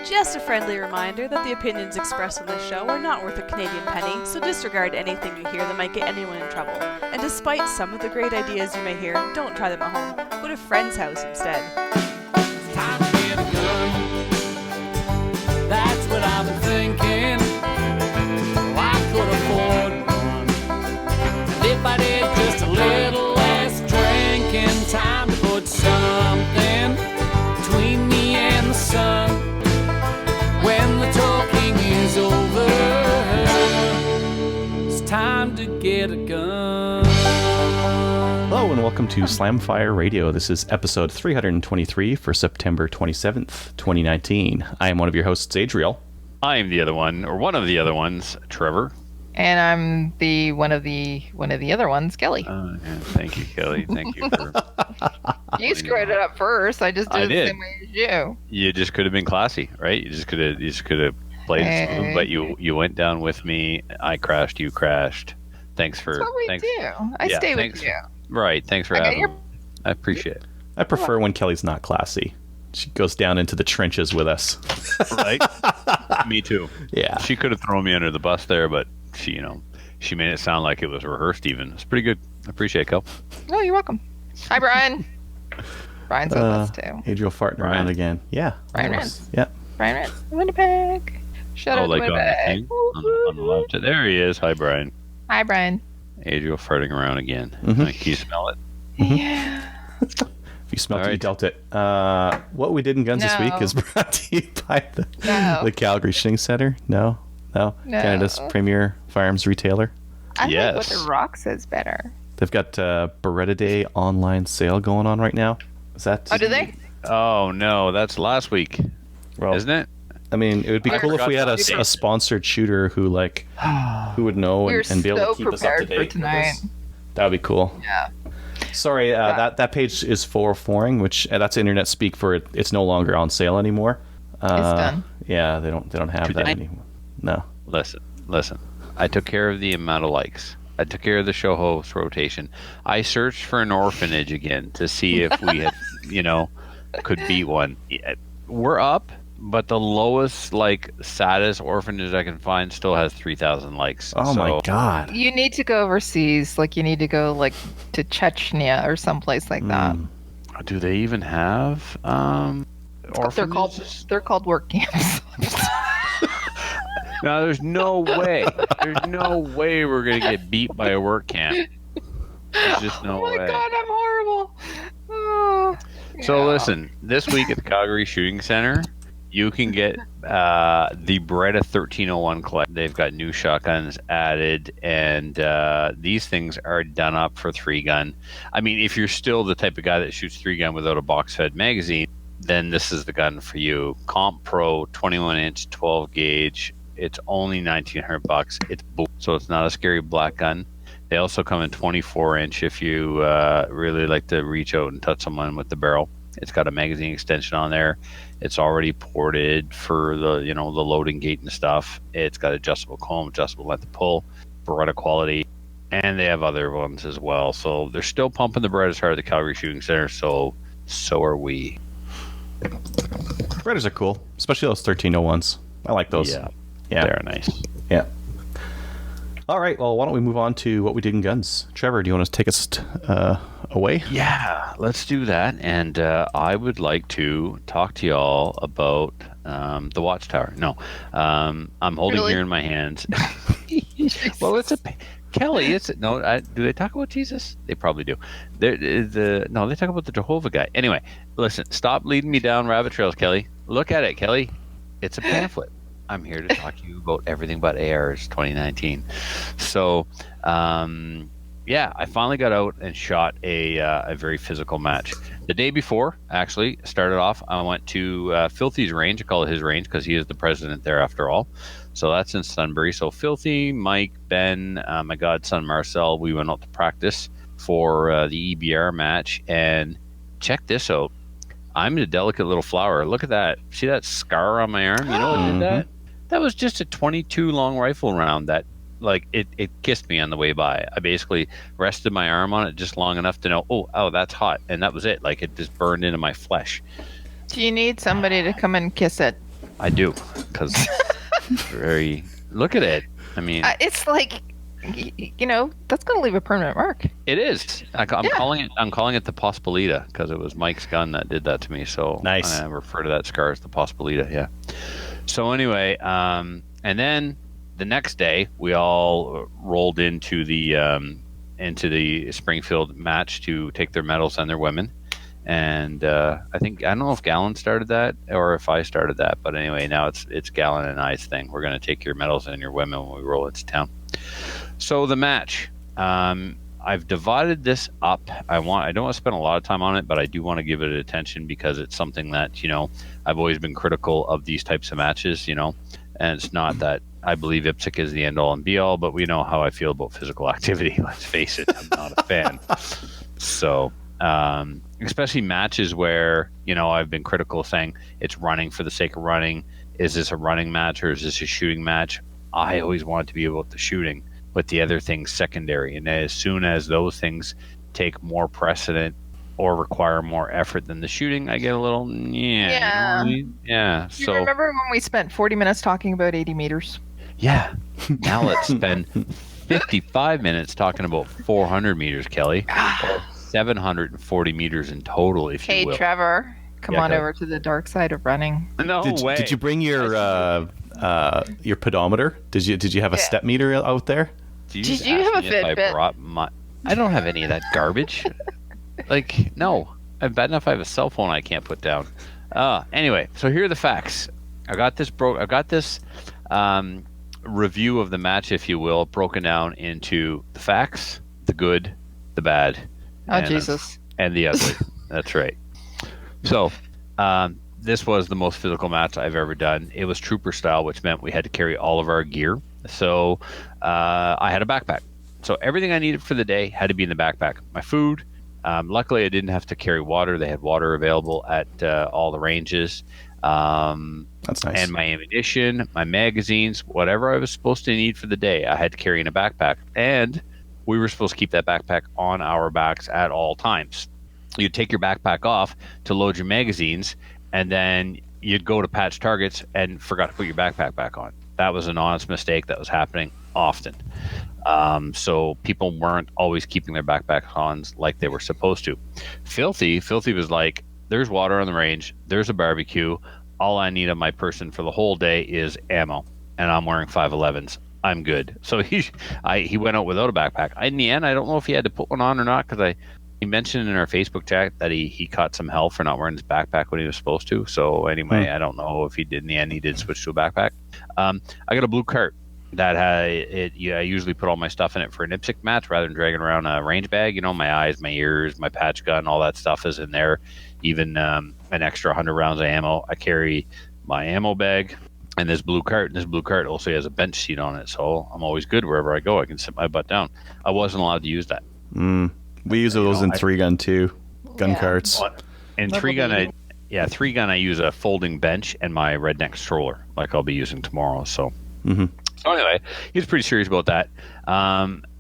Just a friendly reminder that the opinions expressed on this show are not worth a Canadian penny, so disregard anything you hear that might get anyone in trouble. And despite some of the great ideas you may hear, don't try them at home. Go to a friend's house instead. It's time to get a gun. That's what I've been thinking. Well, I could afford one. And if I did just a little less drinking, time to put something between me and the sun. When the talking is over, it's time to get a gun. Hello and welcome to Slamfire Radio. This is episode 323 for September 27th, 2019. I am one of your hosts, Adriel. I am the other one, or one of the other ones, Trevor. And I'm the one of the other ones, Kelly. Yeah, thank you, Kelly. Thank you for. You screwed it up first. I just did it the same way as you. You just could have been classy, right? You just could have played it smooth, but you went down with me. I crashed. You crashed. Thanks for. That's what we do. I stay with you. Right. Thanks for having me. I appreciate it. I prefer when Kelly's not classy. She goes down into the trenches with us. Right? Me too. Yeah. She could have thrown me under the bus there, but she made it sound like it was rehearsed even. It's pretty good. I appreciate it, Kel. Oh, you're welcome. Hi, Brian. Brian's with us too. Adriel farting around again. Yeah. Brian Rance. Yep. Brian Rance. Winnipeg. Shout out to Winnipeg. On the left. There he is. Hi, Brian. Hi, Brian. Adriel farting around again. Mm-hmm. Can you smell it? Mm-hmm. Yeah. If you smelled it, you right. dealt it. What we did in guns this week is brought to you by the Calgary Shooting Center. No. Canada's premier firearms retailer. I Yes. like what the Rock says better. They've got Beretta Day online sale going on right now. Is that? Oh, do they? Oh no, that's last week, Well, isn't it? I mean, it would be I cool if we had forgot to a sponsored shooter who would know We're and be able so to keep us up to prepared for date. with tonight. this. That would be cool. Yeah. Sorry, that page is 404ing, which that's internet speak for it. It's no longer on sale anymore. It's done. Yeah, they don't have that Today? anymore. No. Listen. I took care of the amount of likes. I took care of the show host rotation. I searched for an orphanage again to see if we had, could beat one. We're up, but the lowest, saddest orphanage I can find still has 3,000 likes. Oh my God. You need to go overseas. You need to go to Chechnya or someplace like that. Do they even have orphanages? They're called work camps. No, there's no way. There's no way we're gonna get beat by a work camp. There's just no way. Oh my God, I'm horrible. Oh, So yeah. listen, this week at the Calgary Shooting Center, you can get the Beretta 1301 collect. They've got new shotguns added, and these things are done up for 3-gun. I mean, if you're still the type of guy that shoots 3-gun without a box-fed magazine, then this is the gun for you. Comp Pro 21-inch 12-gauge. It's only $1,900. It's so it's not a scary black gun. They also come in 24-inch if you really like to reach out and touch someone with the barrel. It's got a magazine extension on there. It's already ported for the the loading gate and stuff. It's got adjustable comb, adjustable length of pull, Beretta quality, and they have other ones as well. So they're still pumping the Berettas hard at the Calgary Shooting Center. So are we. Berettas are cool, especially those 1301s. I like those. Yeah, Yeah. they're nice. Yeah. All right. Well, why don't we move on to what we did in guns? Trevor, do you want to take us away? Yeah, let's do that. And I would like to talk to y'all about the Watchtower. No, I'm holding here in my hands. Well, it's Kelly. Do they talk about Jesus? They probably do. They talk about the Jehovah guy. Anyway, listen. Stop leading me down rabbit trails, Kelly. Look at it, Kelly. It's a pamphlet. I'm here to talk to you about everything but ARs 2019. So, I finally got out and shot a very physical match. The day before, actually, started off, I went to Filthy's range. I call it his range because he is the president there after all. So that's in Sunbury. So Filthy, Mike, Ben, my godson Marcel, we went out to practice for the EBAR match. And check this out. I'm a delicate little flower. Look at that. See that scar on my arm? You know what did that? That was just a 22 long rifle round that, it kissed me on the way by. I basically rested my arm on it just long enough to know, oh, that's hot. And that was it. It just burned into my flesh. Do you need somebody to come and kiss it? I do, because very. Look at it. I mean, it's like, that's going to leave a permanent mark. it is. I'm calling it. I'm calling it the Pospolita because it was Mike's gun that did that to me. So Nice. I refer to that scar as the Pospolita. Yeah. So anyway, and then the next day we all rolled into the Springfield match to take their medals and their women. And I don't know if Gallon started that or if I started that, but anyway, now it's Gallon and I's thing. We're going to take your medals and your women when we roll into town. So the match, I've divided this up. I don't want to spend a lot of time on it, but I do want to give it attention because it's something that I've always been critical of these types of matches. And it's not that I believe IPSC is the end all and be all, but we know how I feel about physical activity. Let's face it, I'm not a fan. So. Especially matches where, I've been critical saying it's running for the sake of running. Is this a running match or is this a shooting match? I always want it to be about the shooting, but the other things secondary. And as soon as those things take more precedent or require more effort than the shooting, I get a little, yeah. Do you remember when we spent 40 minutes talking about 80 meters? Yeah. Now let's spend 55 minutes talking about 400 meters, Kelly. 740 meters in total, if you will. Hey, Trevor, come on over to the dark side of running. No way. Did you bring your pedometer? Did you have a step meter out there? Did you have a Fitbit? I don't have any of that garbage. No. I'm bad enough I have a cell phone I can't put down. Anyway, so here are the facts. I got this review of the match, if you will, broken down into the facts, the good, the bad, Jesus. And the ugly. That's right. So, this was the most physical match I've ever done. It was trooper style, which meant we had to carry all of our gear. So, I had a backpack. So, everything I needed for the day had to be in the backpack. My food. Luckily, I didn't have to carry water. They had water available at all the ranges. That's nice. And my ammunition, my magazines, whatever I was supposed to need for the day, I had to carry in a backpack. And we were supposed to keep that backpack on our backs at all times. You'd take your backpack off to load your magazines, and then you'd go to patch targets and forgot to put your backpack back on. That was an honest mistake that was happening often. So people weren't always keeping their backpacks on like they were supposed to. Filthy was like, there's water on the range, there's a barbecue, all I need on my person for the whole day is ammo, and I'm wearing 511s. I'm good. So he went out without a backpack. In the end, I don't know if he had to put one on or not because he mentioned in our Facebook chat that he caught some hell for not wearing his backpack when he was supposed to. So anyway, I don't know if he did. In the end, he did switch to a backpack. I got a blue cart that I usually put all my stuff in it for an IPSC match rather than dragging around a range bag. My eyes, my ears, my patch gun, all that stuff is in there. Even an extra 100 rounds of ammo. I carry my ammo bag. And this blue cart also has a bench seat on it, so I'm always good wherever I go. I can sit my butt down. I wasn't allowed to use that. We use those in 3-gun too, gun carts. In 3-gun, I use a folding bench and my redneck stroller, like I'll be using tomorrow. So, So anyway, he was pretty serious about that.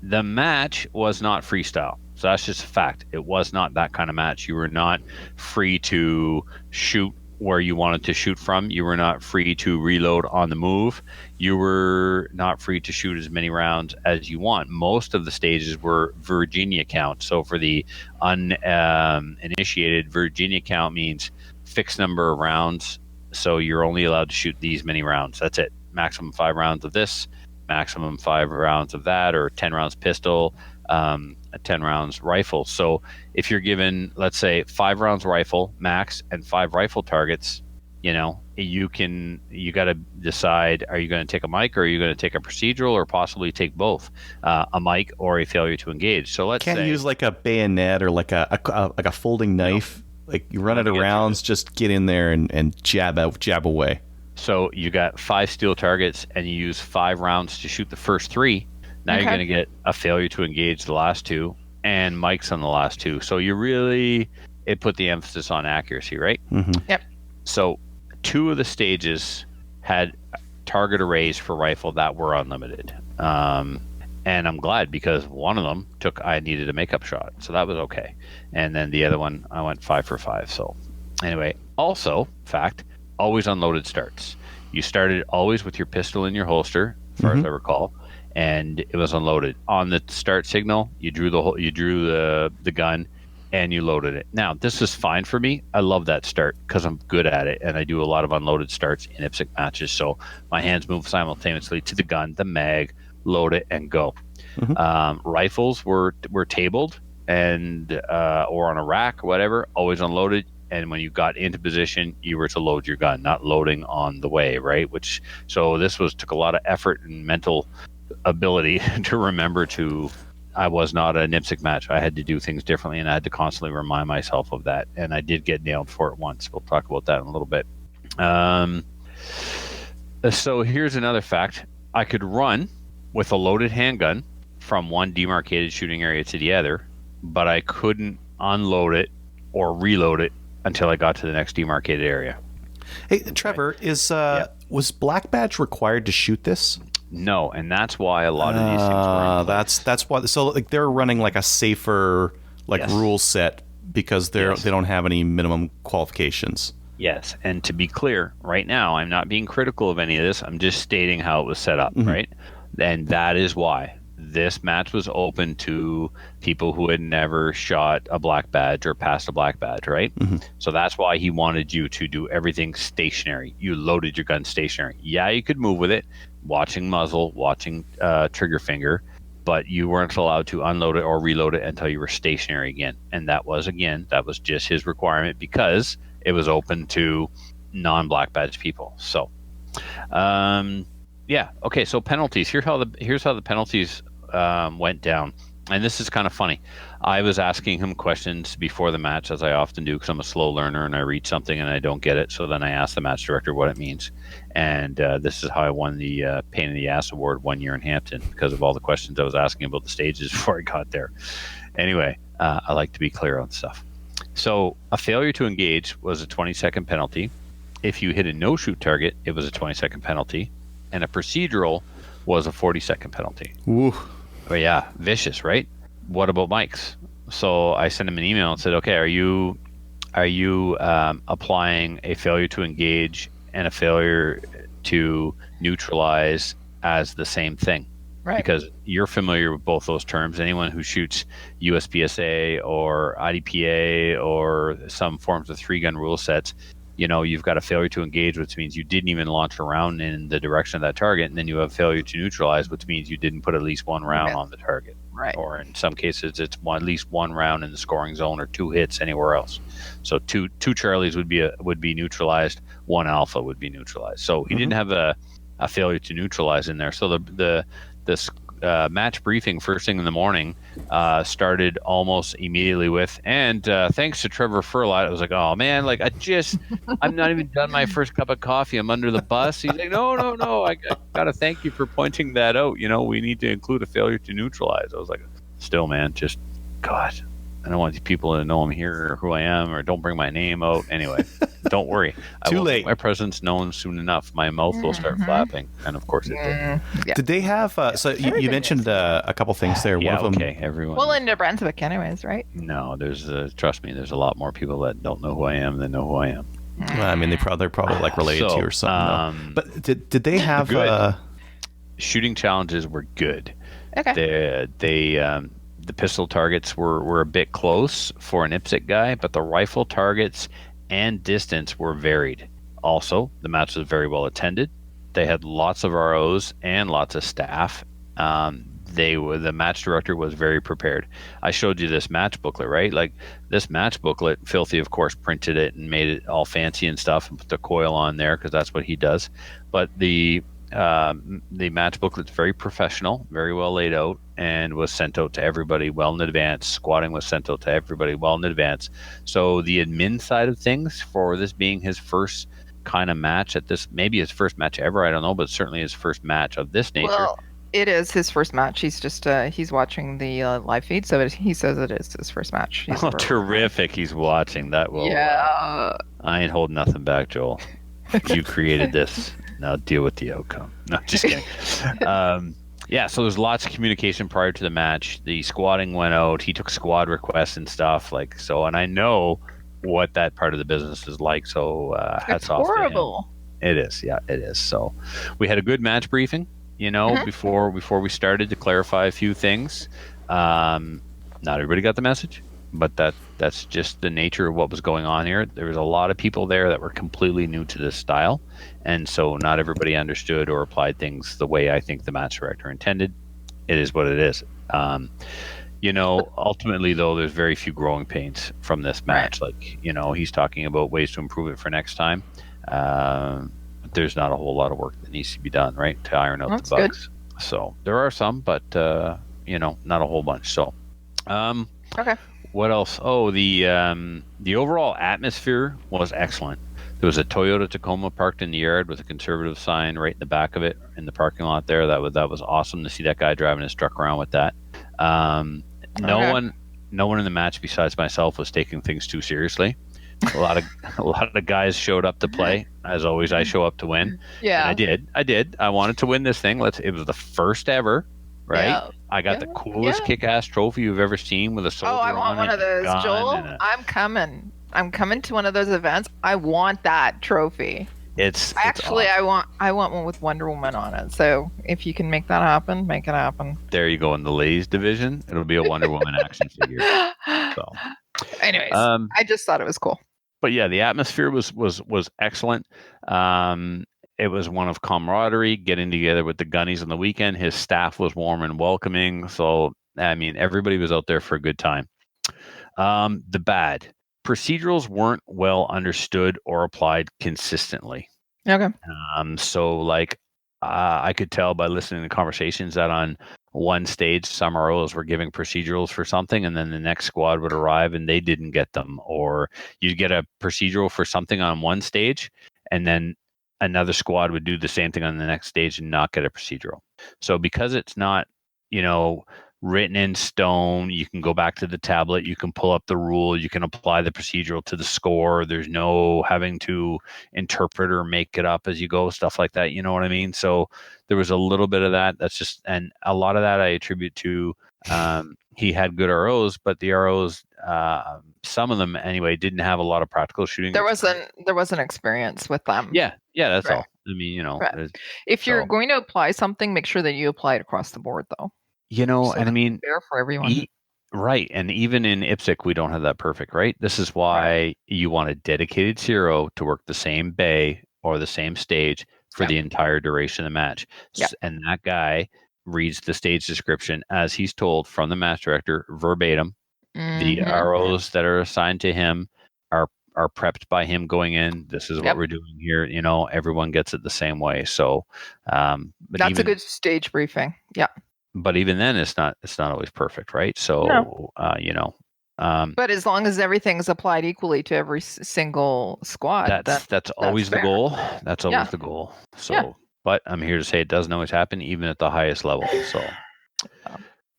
The match was not freestyle, so that's just a fact. It was not that kind of match. You were not free to shoot where you wanted to shoot from. You were not free to reload on the move. You were not free to shoot as many rounds as you want. Most of the stages were Virginia count. So for the uninitiated, Virginia count means fixed number of rounds. So you're only allowed to shoot these many rounds. That's it. Maximum 5 rounds of this, maximum 5 rounds of that, or 10 rounds pistol, 10 rounds rifle. So if you're given, let's say, 5 rounds rifle max and 5 rifle targets, you got to decide, are you going to take a mic or are you going to take a procedural or possibly take both, a mic or a failure to engage. So let's Can't use like a bayonet or like a folding knife. Like you run out of rounds, just get in there and jab away. So you got 5 steel targets and you use 5 rounds to shoot the first 3. Now you're going to get a failure to engage the last 2 and mics on the last 2. So it put the emphasis on accuracy, right? Mm-hmm. Yep. So 2 of the stages had target arrays for rifle that were unlimited. And I'm glad because one of them I needed a makeup shot. So that was okay. And then the other one, I went 5 for 5. So anyway, also, fact, always unloaded starts. You started always with your pistol in your holster, as far as I recall, and it was unloaded. On the start signal, you drew the gun, and you loaded it. Now, this is fine for me. I love that start because I'm good at it, and I do a lot of unloaded starts in IPSC matches. So my hands move simultaneously to the gun, the mag, load it, and go. Rifles were tabled and or on a rack or whatever, always unloaded. And when you got into position, you were to load your gun, not loading on the way, right? So this took a lot of effort and mental ability to remember I was not an IPSC match. I had to do things differently, and I had to constantly remind myself of that. And I did get nailed for it once. We'll talk about that in a little bit. So here's another fact. I could run with a loaded handgun from one demarcated shooting area to the other, but I couldn't unload it or reload it until I got to the next demarcated area. Hey, Trevor, was Black Badge required to shoot this? No, and that's why a lot of these things were in place. That's why. So like they're running like a safer rule set because they don't have any minimum qualifications. Yes, and to be clear, right now I'm not being critical of any of this. I'm just stating how it was set up, right? And that is why this match was open to people who had never shot a black badge or passed a black badge, right? So that's why he wanted you to do everything stationary. You loaded your gun stationary. Yeah, you could move with it, watching muzzle, watching trigger finger, but you weren't allowed to unload it or reload it until you were stationary again. And that was just his requirement because it was open to non-black badge people. So, yeah. Okay. So penalties. Here's how the penalties went down. And this is kind of funny. I was asking him questions before the match, as I often do, because I'm a slow learner and I read something and I don't get it. So then I ask the match director what it means. And this is how I won the Pain in the Ass Award 1 year in Hampton, because of all the questions I was asking about the stages before I got there. Anyway, I like to be clear on stuff. So a failure to engage was a 20-second penalty. If you hit a no-shoot target, it was a 20-second penalty. And a procedural was a 40-second penalty. Ooh. Oh, yeah, vicious, right? What about mics? So I sent him an email and said, okay, are you applying a failure to engage and a failure to neutralize as the same thing? Right. Because you're familiar with both those terms. Anyone who shoots USPSA or IDPA or some forms of 3-gun rule sets, you've got a failure to engage, which means you didn't even launch a round in the direction of that target, and then you have failure to neutralize, which means you didn't put at least one round on the target. Right. Or in some cases, it's at least one round in the scoring zone or 2 hits anywhere else. So two Charlies would be neutralized, 1 Alpha would be neutralized. So he didn't have a failure to neutralize in there. So the match briefing first thing in the morning started almost immediately with, and thanks to Trevor Furlot. I was like, oh man, I'm not even done my first cup of coffee. I'm under the bus. He's like, no, I gotta thank you for pointing that out. We need to include a failure to neutralize. I was like, still, man, just God, I don't want these people to know I'm here or who I am, or don't bring my name out. Anyway, don't worry. I will make my presence known soon enough. My mouth will start flapping, and of course it did. Yeah. Did they have? So you mentioned a couple things there. Yeah, One of them, okay, everyone. Well, in New Brunswick, anyways, right? No, there's trust me. There's a lot more people that don't know who I am than know who I am. Well, I mean, they're probably like related to you or something. But did they have shooting challenges were good? Okay. The pistol targets were a bit close for an IPSC guy, but the rifle targets and distance were varied. Also, the match was very well attended. They had lots of ROs and lots of staff. The match director was very prepared. I showed you this match booklet, right? Like this match booklet, Filthy, of course, printed it and made it all fancy and stuff and put the coil on there because that's what he does. But the match booklet's very professional, very well laid out, and was sent out to everybody well in advance. Squatting was sent out to everybody well in advance. So the admin side of things, for this being his first kind of match at this, maybe his first match ever, I don't know, but certainly his first match of this nature. Well, it is his first match. He's just he's watching the live feed, so he says it is his first match. Oh, terrific! He's watching that. Well, yeah. I ain't holding nothing back, Joel. You created this. Now deal with the outcome. No, just kidding. Yeah, so there's lots of communication prior to the match. The squatting went out. He took squad requests and stuff and I know what that part of the business is like. So hats off to him. It is. Yeah, it is. So we had a good match briefing, before we started to clarify a few things. Not everybody got the message, but that's just the nature of what was going on here. There was a lot of people there that were completely new to this style, and so not everybody understood or applied things the way I think the match director intended. It is what it is. Ultimately, though, there's very few growing pains from this match. Right. Like, he's talking about ways to improve it for next time. There's not a whole lot of work that needs to be done, right, to iron out the bugs. Good. So there are some, but not a whole bunch. So, okay. What else? Oh, the overall atmosphere was excellent. There was a Toyota Tacoma parked in the yard with a conservative sign right in the back of it in the parking lot there. That was awesome to see that guy driving his truck around with that. No one in the match besides myself was taking things too seriously. A lot of the guys showed up to play. As always, I show up to win. Yeah, and I did. I wanted to win this thing. It was the first ever, right? Yeah. I got the coolest kick-ass trophy you've ever seen with a soldier on it. Oh, I want one of those, Joel. I'm coming to one of those events. I want that trophy. I want one with Wonder Woman on it. So if you can make that happen, make it happen. There you go. In the ladies division, it'll be a Wonder Woman action figure. So, anyways, I just thought it was cool. But yeah, the atmosphere was excellent. It was one of camaraderie, getting together with the gunnies on the weekend. His staff was warm and welcoming. So, I mean, everybody was out there for a good time. The bad. Procedurals weren't well understood or applied consistently. Okay. I could tell by listening to conversations that on one stage, some ROs were giving procedurals for something, and then the next squad would arrive and they didn't get them. Or you'd get a procedural for something on one stage, and then another squad would do the same thing on the next stage and not get a procedural. So because it's not, written in stone, you can go back to the tablet, you can pull up the rule, you can apply the procedural to the score. There's no having to interpret or make it up as you go, stuff like that. You know what I mean? So there was a little bit of that. And a lot of that I attribute to he had good ROs, but the ROs, some of them anyway, didn't have a lot of practical shooting. There wasn't experience with them. Yeah, that's right. All. I mean, right. If you're going to apply something, make sure that you apply it across the board, though. So and I mean, fair for everyone. Right. And even in IPSC, we don't have that perfect, right? This is why you want a dedicated CRO to work the same bay or the same stage for the entire duration of the match. Yep. And that guy reads the stage description as he's told from the match director verbatim. Mm-hmm. The ROs that are assigned to him are prepped by him going in. This is what we're doing here. Everyone gets it the same way. So that's a good stage briefing. Yeah. But even then, it's not always perfect, right? So, no. But as long as everything's applied equally to every single squad, that's always the goal. That's always the goal. So, but I'm here to say it doesn't always happen, even at the highest level.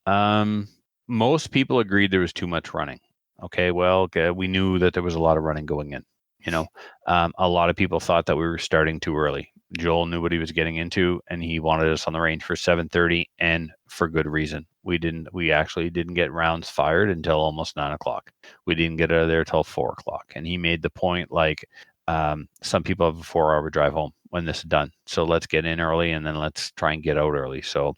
So, most people agreed there was too much running. Okay, well, we knew that there was a lot of running going in. A lot of people thought that we were starting too early. Joel knew what he was getting into, and he wanted us on the range for 7:30, and for good reason. We actually didn't get rounds fired until almost 9:00. We didn't get out of there till 4:00. And he made the point, some people have a 4-hour drive home when this is done. So let's get in early, and then let's try and get out early. So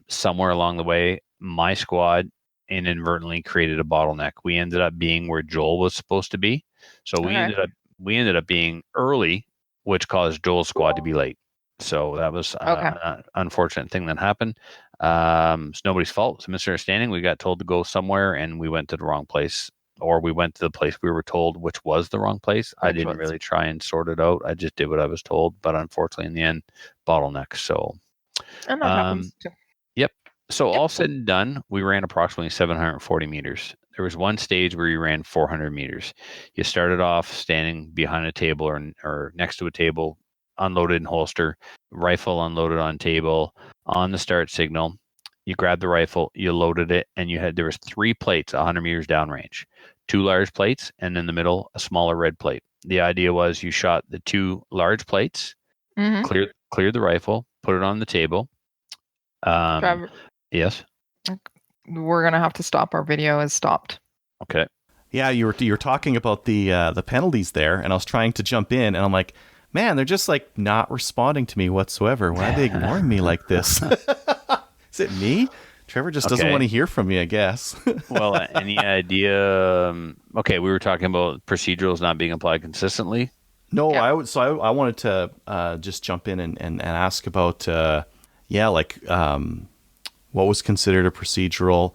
somewhere along the way, my squad inadvertently created a bottleneck. We ended up being where Joel was supposed to be. So we ended up being early, which caused Joel's squad to be late. So that was an unfortunate thing that happened. It's nobody's fault. It's a misunderstanding. We got told to go somewhere, and we went to the wrong place, or we went to the place we were told, which was the wrong place. I didn't really try and sort it out. I just did what I was told. But unfortunately, in the end, bottleneck. So, and that happens too. Yep. So all said and done, we ran approximately 740 meters. There was one stage where you ran 400 meters. You started off standing behind a table or next to a table, unloaded in holster, rifle unloaded on table, on the start signal. You grabbed the rifle, you loaded it, and there was 3 plates 100 meters downrange. 2 large plates, and in the middle, a smaller red plate. The idea was you shot the 2 large plates, cleared the rifle, put it on the table. Trevor, yes? We're going to have to stop. Our video is stopped. Okay. Yeah, you were talking about the penalties there, and I was trying to jump in, and I'm like, Man, they're just like not responding to me whatsoever. Why are they ignoring me like this? Is it me? Trevor just doesn't want to hear from me, I guess. Well, any idea? Okay, we were talking about procedurals not being applied consistently. No, I wanted to just jump in and ask about what was considered a procedural?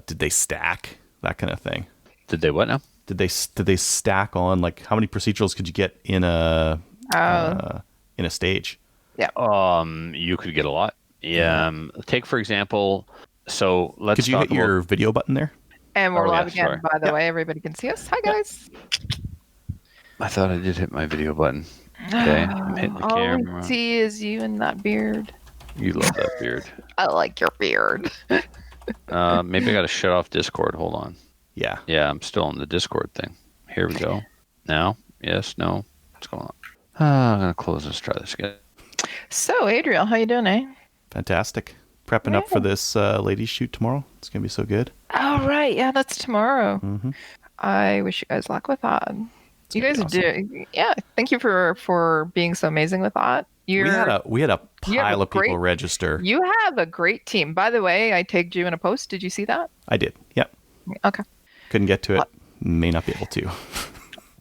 Did they stack, that kind of thing? Did they what now? Did they stack on, like, how many procedurals could you get in a stage? Yeah. You could get a lot. Yeah. Take for example. So let's. Could you hit your video button there? And we're live again. By the way, everybody can see us. Hi guys. I thought I did hit my video button. Okay, I'm hitting the camera. All I see is you and that beard. You love that beard. I like your beard. Maybe I got to shut off Discord. Hold on. Yeah. Yeah, I'm still on the Discord thing. Here we go. Now? Yes? No? What's going on? I'm going to close this. Try this again. So, Adriel, how you doing, eh? Fantastic. Prepping up for this ladies shoot tomorrow. It's going to be so good. Oh, right. Yeah, that's tomorrow. Mm-hmm. I wish you guys luck with that. It's you guys are doing... Yeah, thank you for being so amazing with that. We had a pile of people register. You have a great team. By the way, I tagged you in a post. Did you see that? I did. Yep. Okay. Couldn't get to it. May not be able to.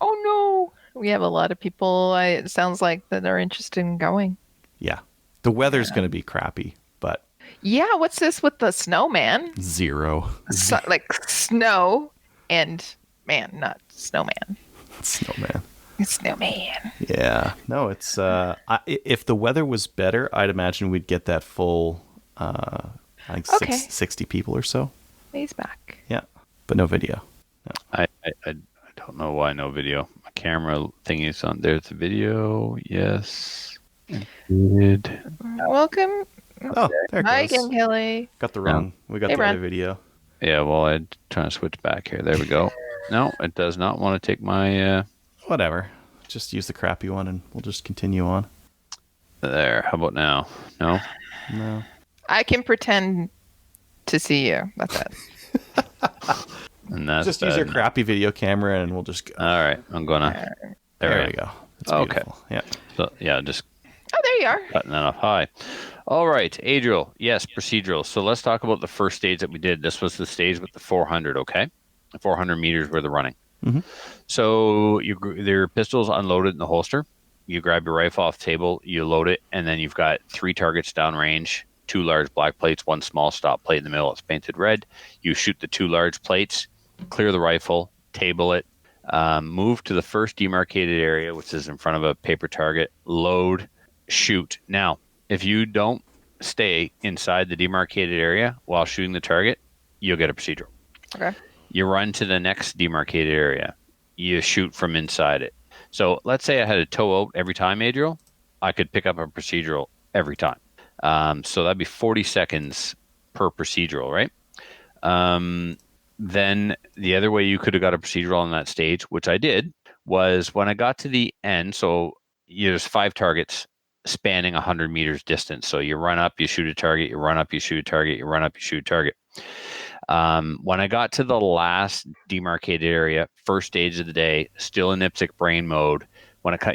Oh, no. We have a lot of people. It sounds like that are interested in going. Yeah. The weather's going to be crappy, but... Yeah, what's this with the snowman? 0. Like snow and man, not snowman. Snowman. Snowman. Yeah. No, it's... if the weather was better, I'd imagine we'd get that full, I think 60 people or so. He's back. Yeah. But no video. No. I don't know why no video. My camera thingy is on. There's the video. Yes. Good. Welcome. Oh, there it goes. Hi again, Kelly. Got the wrong. We got the other video. Yeah, well, I'm trying to switch back here. There we go. No, it does not want to take my... Whatever. Just use the crappy one and we'll just continue on. There. How about now? No? No. I can pretend to see you. That's it. And that's just use your crappy video camera and we'll just go. All right. I'm going to... There we go. It's beautiful. Okay. Yeah. So, yeah, just... Oh, there you are. Cutting that off. Hi. All right. Adriel. Yes, procedural. So let's talk about the first stage that we did. This was the stage with the 400, okay? 400 meters worth of running. Mm-hmm. So your pistol's unloaded in the holster. You grab your rifle off the table, you load it, and then you've got 3 targets downrange, 2 large black plates, 1 small stop plate in the middle. It's painted red. You shoot the 2 large plates, clear the rifle, table it, move to the first demarcated area, which is in front of a paper target, load, shoot. Now, if you don't stay inside the demarcated area while shooting the target, you'll get a procedural. Okay. You run to the next demarcated area. You shoot from inside it. So let's say I had a tow out every time, Adriel. I could pick up a procedural every time. So that'd be 40 seconds per procedural, right? Then the other way you could have got a procedural on that stage, which I did, was when I got to the end. So there's 5 targets spanning 100 meters distance. So you run up, you shoot a target, you run up, you shoot a target, you run up, you shoot a target. When I got to the last demarcated area, first stage of the day, still in IPSC brain mode,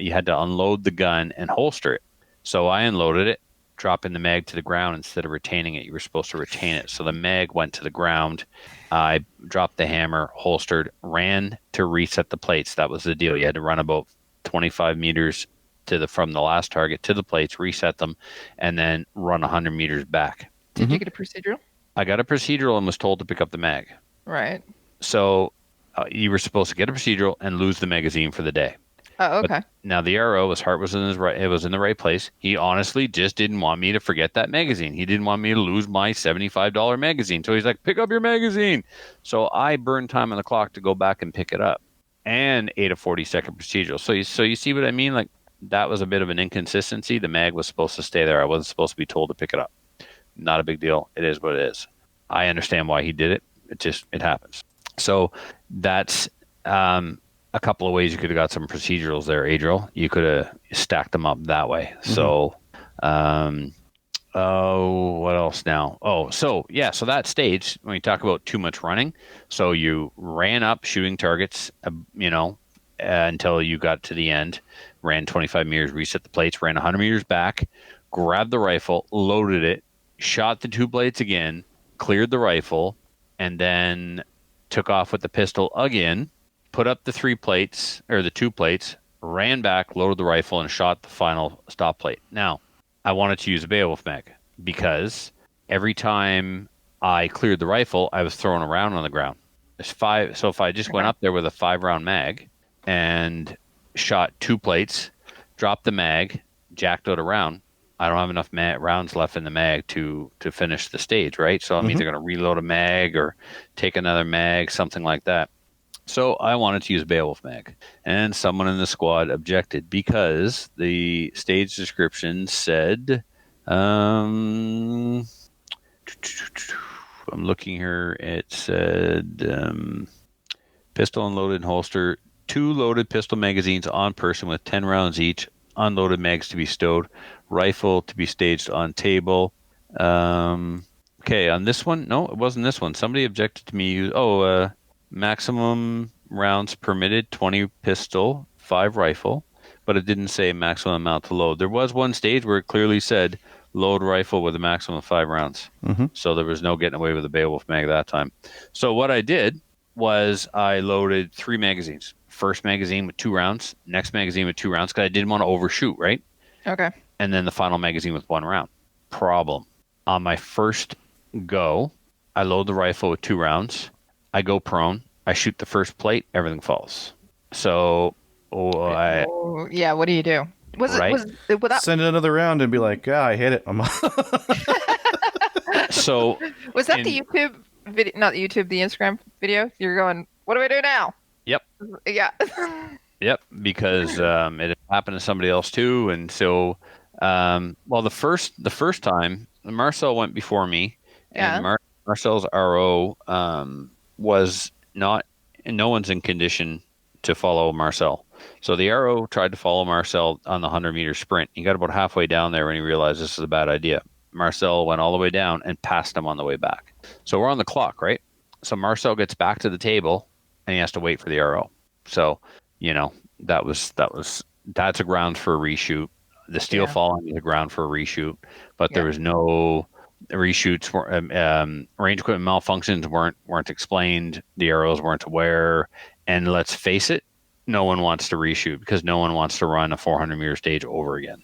you had to unload the gun and holster it. So I unloaded it, dropping the mag to the ground instead of retaining it. You were supposed to retain it. So the mag went to the ground. I dropped the hammer, holstered, ran to reset the plates. That was the deal. You had to run about 25 meters from the last target to the plates, reset them, and then run 100 meters back. Did you get a procedural? I got a procedural and was told to pick up the mag. Right. So you were supposed to get a procedural and lose the magazine for the day. Oh, okay. But now the RO, his heart was in the right place. He honestly just didn't want me to forget that magazine. He didn't want me to lose my $75 magazine. So he's like, pick up your magazine. So I burned time on the clock to go back and pick it up and ate a 40-second procedural. So you see what I mean? Like, that was a bit of an inconsistency. The mag was supposed to stay there. I wasn't supposed to be told to pick it up. Not a big deal. It is what it is. I understand why he did it. It happens. So that's a couple of ways you could have got some procedurals there, Adriel. You could have stacked them up that way. Mm-hmm. So, what else now? So that stage, when you talk about too much running, so you ran up shooting targets, until you got to the end, ran 25 meters, reset the plates, ran 100 meters back, grabbed the rifle, loaded it, shot the 2 plates again, cleared the rifle, and then took off with the pistol again, put up the 3 plates, or the 2 plates, ran back, loaded the rifle, and shot the final stop plate. Now, I wanted to use a Beowulf mag because every time I cleared the rifle, I was throwing a round on the ground. There's 5, so if I just went up there with a 5-round mag and shot 2 plates, dropped the mag, jacked out a round, I don't have enough rounds left in the mag to finish the stage, right? So I'm either going to reload a mag or take another mag, something like that. So I wanted to use Beowulf mag, and someone in the squad objected because the stage description said, I'm looking here, it said pistol unloaded holster, 2 loaded pistol magazines on person with 10 rounds each, unloaded mags to be stowed, rifle to be staged on table. Okay, on this one, no, it wasn't this one. Somebody objected to me. Maximum rounds permitted, 20 pistol, 5 rifle, but it didn't say maximum amount to load. There was one stage where it clearly said load rifle with a maximum of 5 rounds. So there was no getting away with the Beowulf mag that time. So what I did was I loaded 3 magazines. First magazine with 2 rounds, next magazine with 2 rounds, because I didn't want to overshoot, right? Okay. And then the final magazine with 1 round. Problem. On my first go, I load the rifle with 2 rounds. I go prone. I shoot the first plate. Everything falls. So, what do you do? Send another round and be like, I hit it. So was that the YouTube video? Not the YouTube, the Instagram video. You're going, what do I do now? Yep. Yeah. Yep. Because it happened to somebody else too, and so the first time Marcel went before me, and Marcel's RO was not, and no one's in condition to follow Marcel. So the RO tried to follow Marcel on the 100-meter sprint. He got about halfway down there when he realized this is a bad idea. Marcel went all the way down and passed him on the way back. So we're on the clock, right? So Marcel gets back to the table and he has to wait for the RO. So, that's a ground for a reshoot. The steel falling is a ground for a reshoot, but there was no reshoots. Range equipment malfunctions weren't explained. The arrows weren't aware, and let's face it, no one wants to reshoot because no one wants to run a 400-meter stage over again.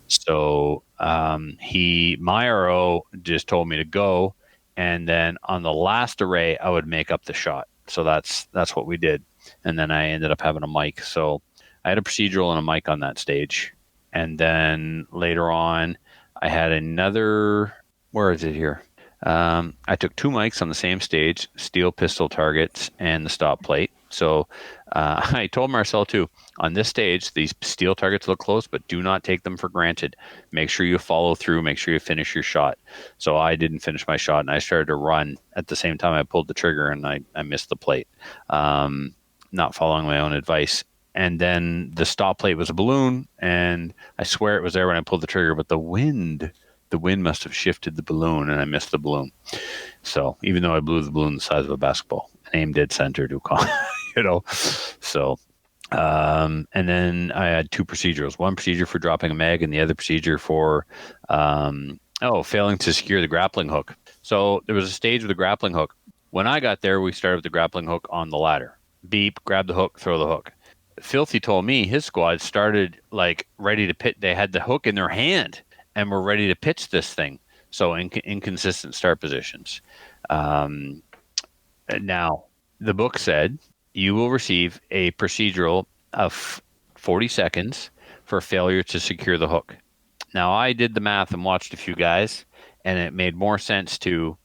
So my RO just told me to go, and then on the last array, I would make up the shot. So that's what we did, and then I ended up having a mic. So I had a procedural and a mic on that stage. And then later on, I had another, where is it here? I took 2 mics on the same stage, steel pistol targets, and the stop plate. So I told Marcel too, on this stage, these steel targets look close, but do not take them for granted. Make sure you follow through, make sure you finish your shot. So I didn't finish my shot, and I started to run. At the same time, I pulled the trigger, and I missed the plate, not following my own advice. And then the stop plate was a balloon, and I swear it was there when I pulled the trigger, but the wind must have shifted the balloon, and I missed the balloon. So even though I blew the balloon the size of a basketball, and aimed dead center to So, and then I had 2 procedurals, one procedure for dropping a mag and the other procedure for, failing to secure the grappling hook. So there was a stage with a grappling hook. When I got there, we started with the grappling hook on the ladder. Beep, grab the hook, throw the hook. Filthy told me his squad started like ready to pitch. They had the hook in their hand and were ready to pitch this thing. So inconsistent start positions. Now, the book said you will receive a procedural of 40 seconds for failure to secure the hook. Now, I did the math and watched a few guys, and it made more sense to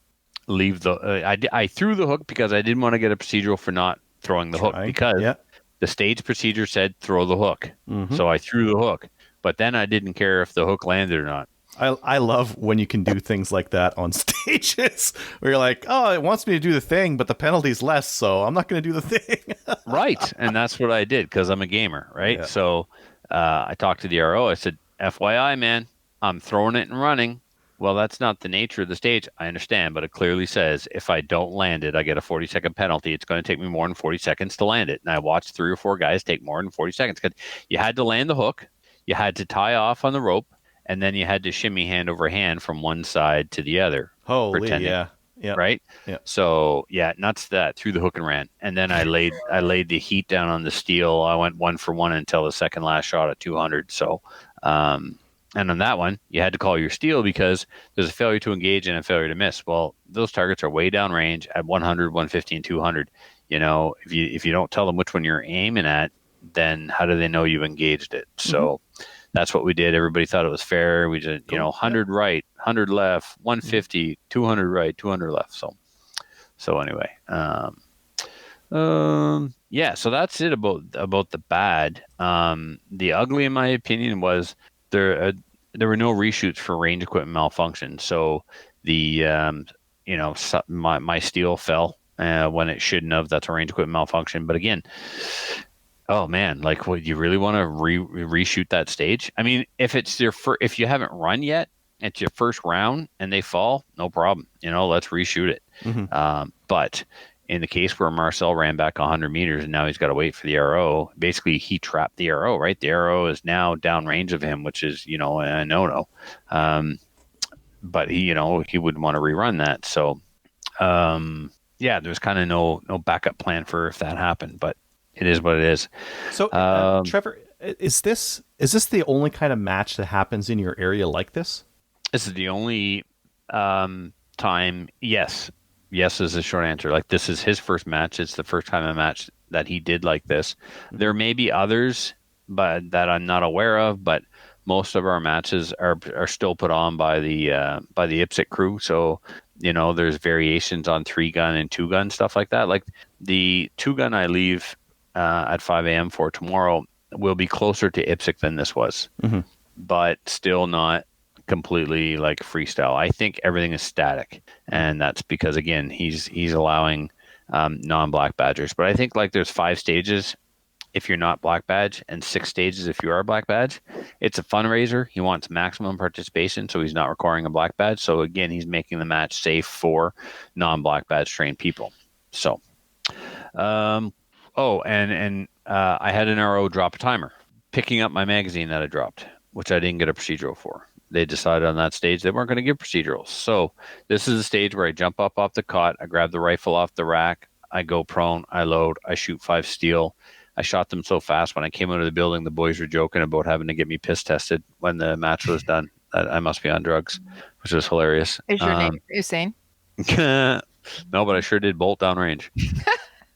leave the. I threw the hook because I didn't want to get a procedural for not throwing the hook because the stage procedure said throw the hook. So I threw the hook, but then I didn't care if the hook landed or not. I love when you can do things like that on stages where you're like, oh, it wants me to do the thing, but the penalty's less, so I'm not going to do the thing. Right. And that's what I did because I'm a gamer, right? Yeah. So I talked to the RO. I said, FYI, man, I'm throwing it and running. Well, that's not the nature of the stage. I understand, but it clearly says if I don't land it, I get a 40-second penalty. It's going to take me more than 40 seconds to land it. And I watched 3 or 4 guys take more than 40 seconds because you had to land the hook, you had to tie off on the rope, and then you had to shimmy hand over hand from one side to the other. Holy, yeah. Right? Yeah. So, nuts that, threw the hook and ran. And then I laid the heat down on the steel. I went 1 for 1 until the second last shot at 200. So, and on that one, you had to call your steel because there's a failure to engage and a failure to miss. Well, those targets are way down range at 100, 150, and 200. You know, if you don't tell them which one you're aiming at, then how do they know you've engaged it? So that's what we did. Everybody thought it was fair. We did, 100 right, 100 left, 150, 200 right, 200 left. So anyway, so that's it about the bad. The ugly, in my opinion, was there were no reshoots for range equipment malfunction. So the my steel fell when it shouldn't have. That's a range equipment malfunction. But again, oh man, like, would you really want to reshoot that stage? I mean, if it's if you haven't run yet, it's your first round and they fall, no problem. Let's reshoot it. But in the case where Marcel ran back 100 meters and now he's got to wait for the arrow, basically he trapped the arrow, right? The arrow is now downrange of him, which is, a no-no. But he wouldn't want to rerun that. So, there's kind of no backup plan for if that happened, but it is what it is. So, Trevor, is this the only kind of match that happens in your area like this? This is the only time, yes. Yes is the short answer. Like, this is his first match. It's the first time a match that he did like this. There may be others, but that I'm not aware of. But most of our matches are still put on by the IPSC crew. So there's variations on 3-gun and 2-gun stuff like that. Like the 2-gun I leave at 5 a.m. for tomorrow will be closer to IPSC than this was, but still not completely like freestyle. I think everything is static, and that's because again he's allowing non-black badgers. But I think like there's 5 stages if you're not black badge and 6 stages if you are black badge. It's a fundraiser. He wants maximum participation, so he's not requiring a black badge. So again, he's making the match safe for non-black badge trained people. So I had an RO drop a timer picking up my magazine that I dropped, which I didn't get a procedural for. They decided on that stage they weren't going to give procedurals. So this is the stage where I jump up off the cot, I grab the rifle off the rack, I go prone, I load, I shoot 5 steel. I shot them so fast when I came out of the building, the boys were joking about having to get me piss tested when the match was done. That I must be on drugs, which was hilarious. Is your name Usain? No, but I sure did bolt down range.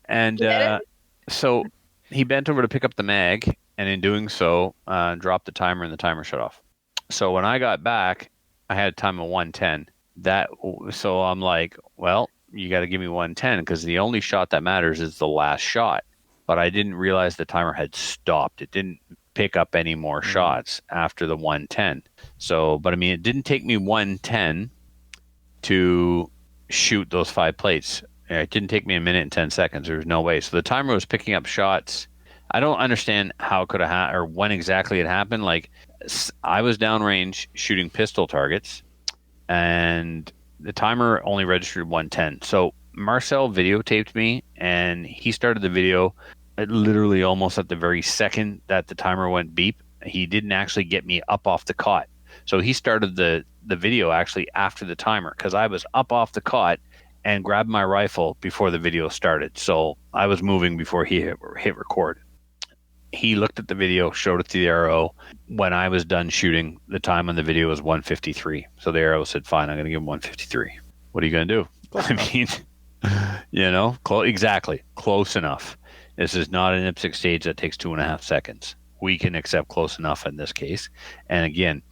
And so he bent over to pick up the mag, and in doing so, dropped the timer, and the timer shut off. So when I got back, I had a time of 110. So I'm like, well, you got to give me 110 because the only shot that matters is the last shot. But I didn't realize the timer had stopped. It didn't pick up any more shots after the 110. So, but I mean, it didn't take me 110 to shoot those 5 plates. It didn't take me a minute and 10 seconds. There was no way. So the timer was picking up shots. I don't understand how it could have happened or when exactly it happened. Like, I was downrange shooting pistol targets, and the timer only registered 110. So Marcel videotaped me, and he started the video literally almost at the very second that the timer went beep. He didn't actually get me up off the cot. So he started the video actually after the timer because I was up off the cot and grabbed my rifle before the video started. So I was moving before he hit record. He looked at the video, showed it to the RO. When I was done shooting, the time on the video was 153. So the RO said, fine, I'm going to give him 153. What are you going to do? I mean, exactly. Close enough. This is not an IPSC stage that takes 2.5 seconds. We can accept close enough in this case. And again,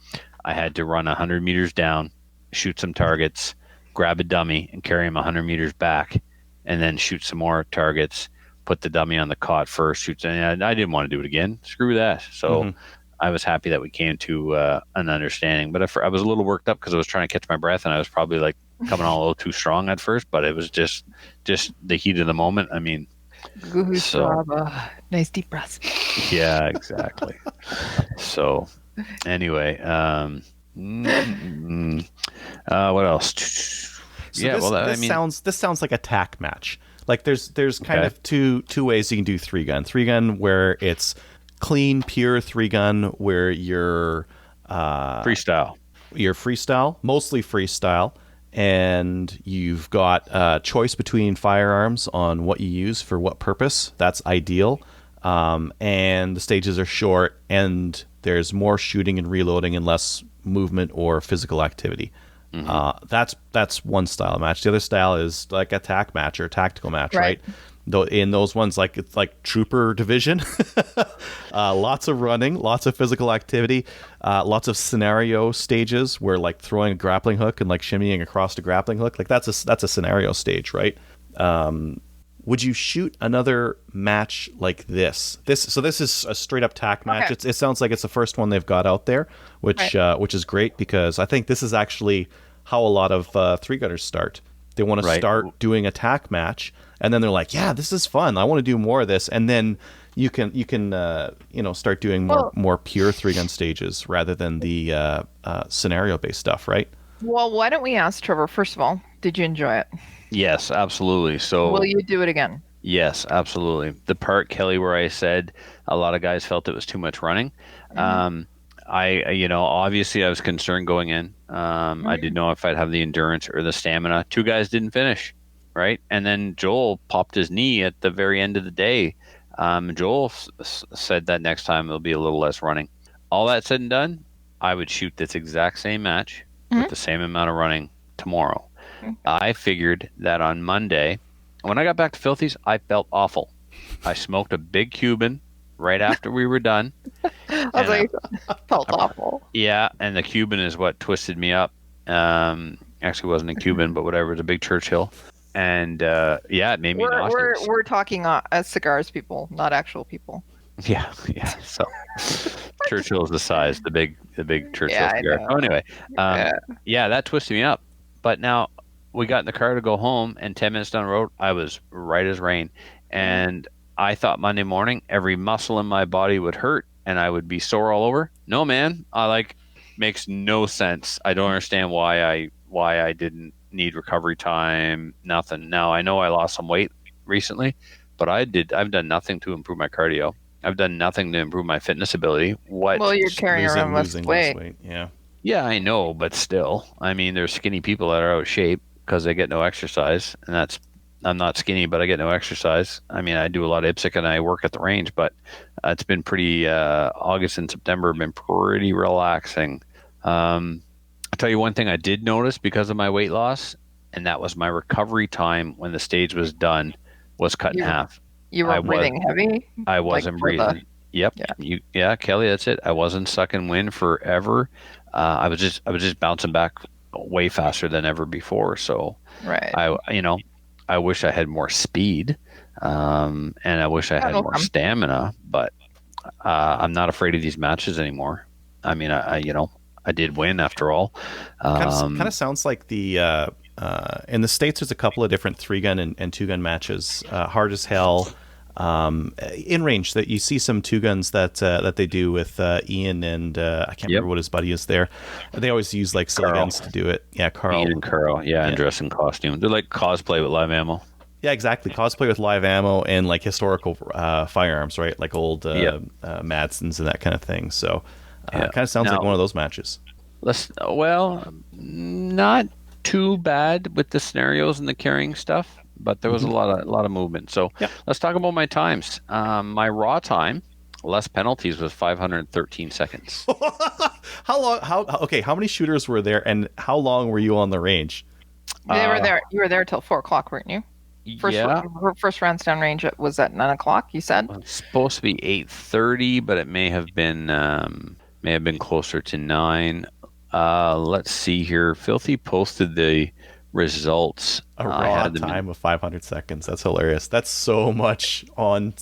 I had to run 100 meters down, shoot some targets, grab a dummy and carry him 100 meters back, and then shoot some more targets, put the dummy on the cot first, and I didn't want to do it again. Screw that. So I was happy that we came to an understanding. But I was a little worked up because I was trying to catch my breath, and I was probably like coming on a little too strong at first, but it was just the heat of the moment. I mean, nice deep breaths. Yeah, exactly. So anyway, What else? This sounds like a tack match. Like there's kind of two ways you can do 3-gun. 3-gun where it's clean, pure 3-gun where you're freestyle. You're freestyle, mostly freestyle, and you've got choice between firearms on what you use for what purpose. That's ideal. And the stages are short, and there's more shooting and reloading and less movement or physical activity. That's one style of match. The other style is like a tack match or a tactical match, right? In those ones, like it's like trooper division, lots of running, lots of physical activity, lots of scenario stages where like throwing a grappling hook and like shimmying across a grappling hook, like that's a scenario stage, right? Would you shoot another match like this? This is a straight up tack match. It sounds like it's the first one they've got out there, which is great because I think this is actually how a lot of 3-gunners start. They want to start doing a tack match, and then they're like, "Yeah, this is fun. I want to do more of this." And then you can start doing more pure 3-gun stages rather than the scenario based stuff, right? Well, why don't we ask Trevor first of all? Did you enjoy it? Yes, absolutely. So will you do it again? Yes, absolutely. The part, Kelly, where I said a lot of guys felt it was too much running. Obviously I was concerned going in. I didn't know if I'd have the endurance or the stamina. 2 guys didn't finish, right? And then Joel popped his knee at the very end of the day. Joel said that next time there'll be a little less running. All that said and done, I would shoot this exact same match with the same amount of running tomorrow. I figured that on Monday, when I got back to Filthy's, I felt awful. I smoked a big Cuban right after we were done. I felt awful. Yeah, and the Cuban is what twisted me up. Actually, it wasn't a Cuban, but whatever. It was a big Churchill. And it made me nauseous. We're talking cigars, people, not actual people. Yeah. So Churchill is the size, the big Churchill cigar. Oh, anyway, that twisted me up. But now we got in the car to go home, and 10 minutes down the road, I was right as rain. And I thought Monday morning every muscle in my body would hurt and I would be sore all over. No, man, makes no sense. I don't understand why I didn't need recovery time. Nothing. Now I know I lost some weight recently, but I've done nothing to improve my cardio. I've done nothing to improve my fitness ability. Well, you're carrying around less weight. Yeah, I know, but still, I mean, there's skinny people that are out of shape because they get no exercise, and I'm not skinny, but I get no exercise. I mean, I do a lot of IPSC and I work at the range, but it's been pretty, August and September have been pretty relaxing. I'll tell you one thing I did notice because of my weight loss, and that was my recovery time when the stage was done was cut in half. You were breathing heavy? I wasn't breathing. Yep. Yeah, Kelly, that's it. I wasn't sucking wind forever. I was just bouncing back way faster than ever before. So I wish I had more speed, and I wish I had more stamina, but I'm not afraid of these matches anymore. I mean, I did win after all. Kind of sounds like the in the States there's a couple of different 3-gun and 2-gun matches, hard as hell. In range that you see some 2-guns that they do with Ian and I can't remember what his buddy is there. They always use like silly guns to do it. Yeah, Carl. Ian and Carl. Yeah, and dress in costume. They're like cosplay with live ammo. Yeah, exactly. Cosplay with live ammo and like historical firearms, right? Like old Madsons and that kind of thing. So kind of sounds like one of those matches. Not too bad with the scenarios and the carrying stuff. But there was a lot of movement. So let's talk about my times. My raw time, less penalties, was 513 seconds. How long? How many shooters were there, and how long were you on the range? They were there. You were there till 4:00, weren't you? First rounds down range was at 9:00. You said it's supposed to be 8:30, but it may have been closer to 9. Let's see here. Filthy posted the results. A raw time of 500 seconds. That's hilarious. That's so much on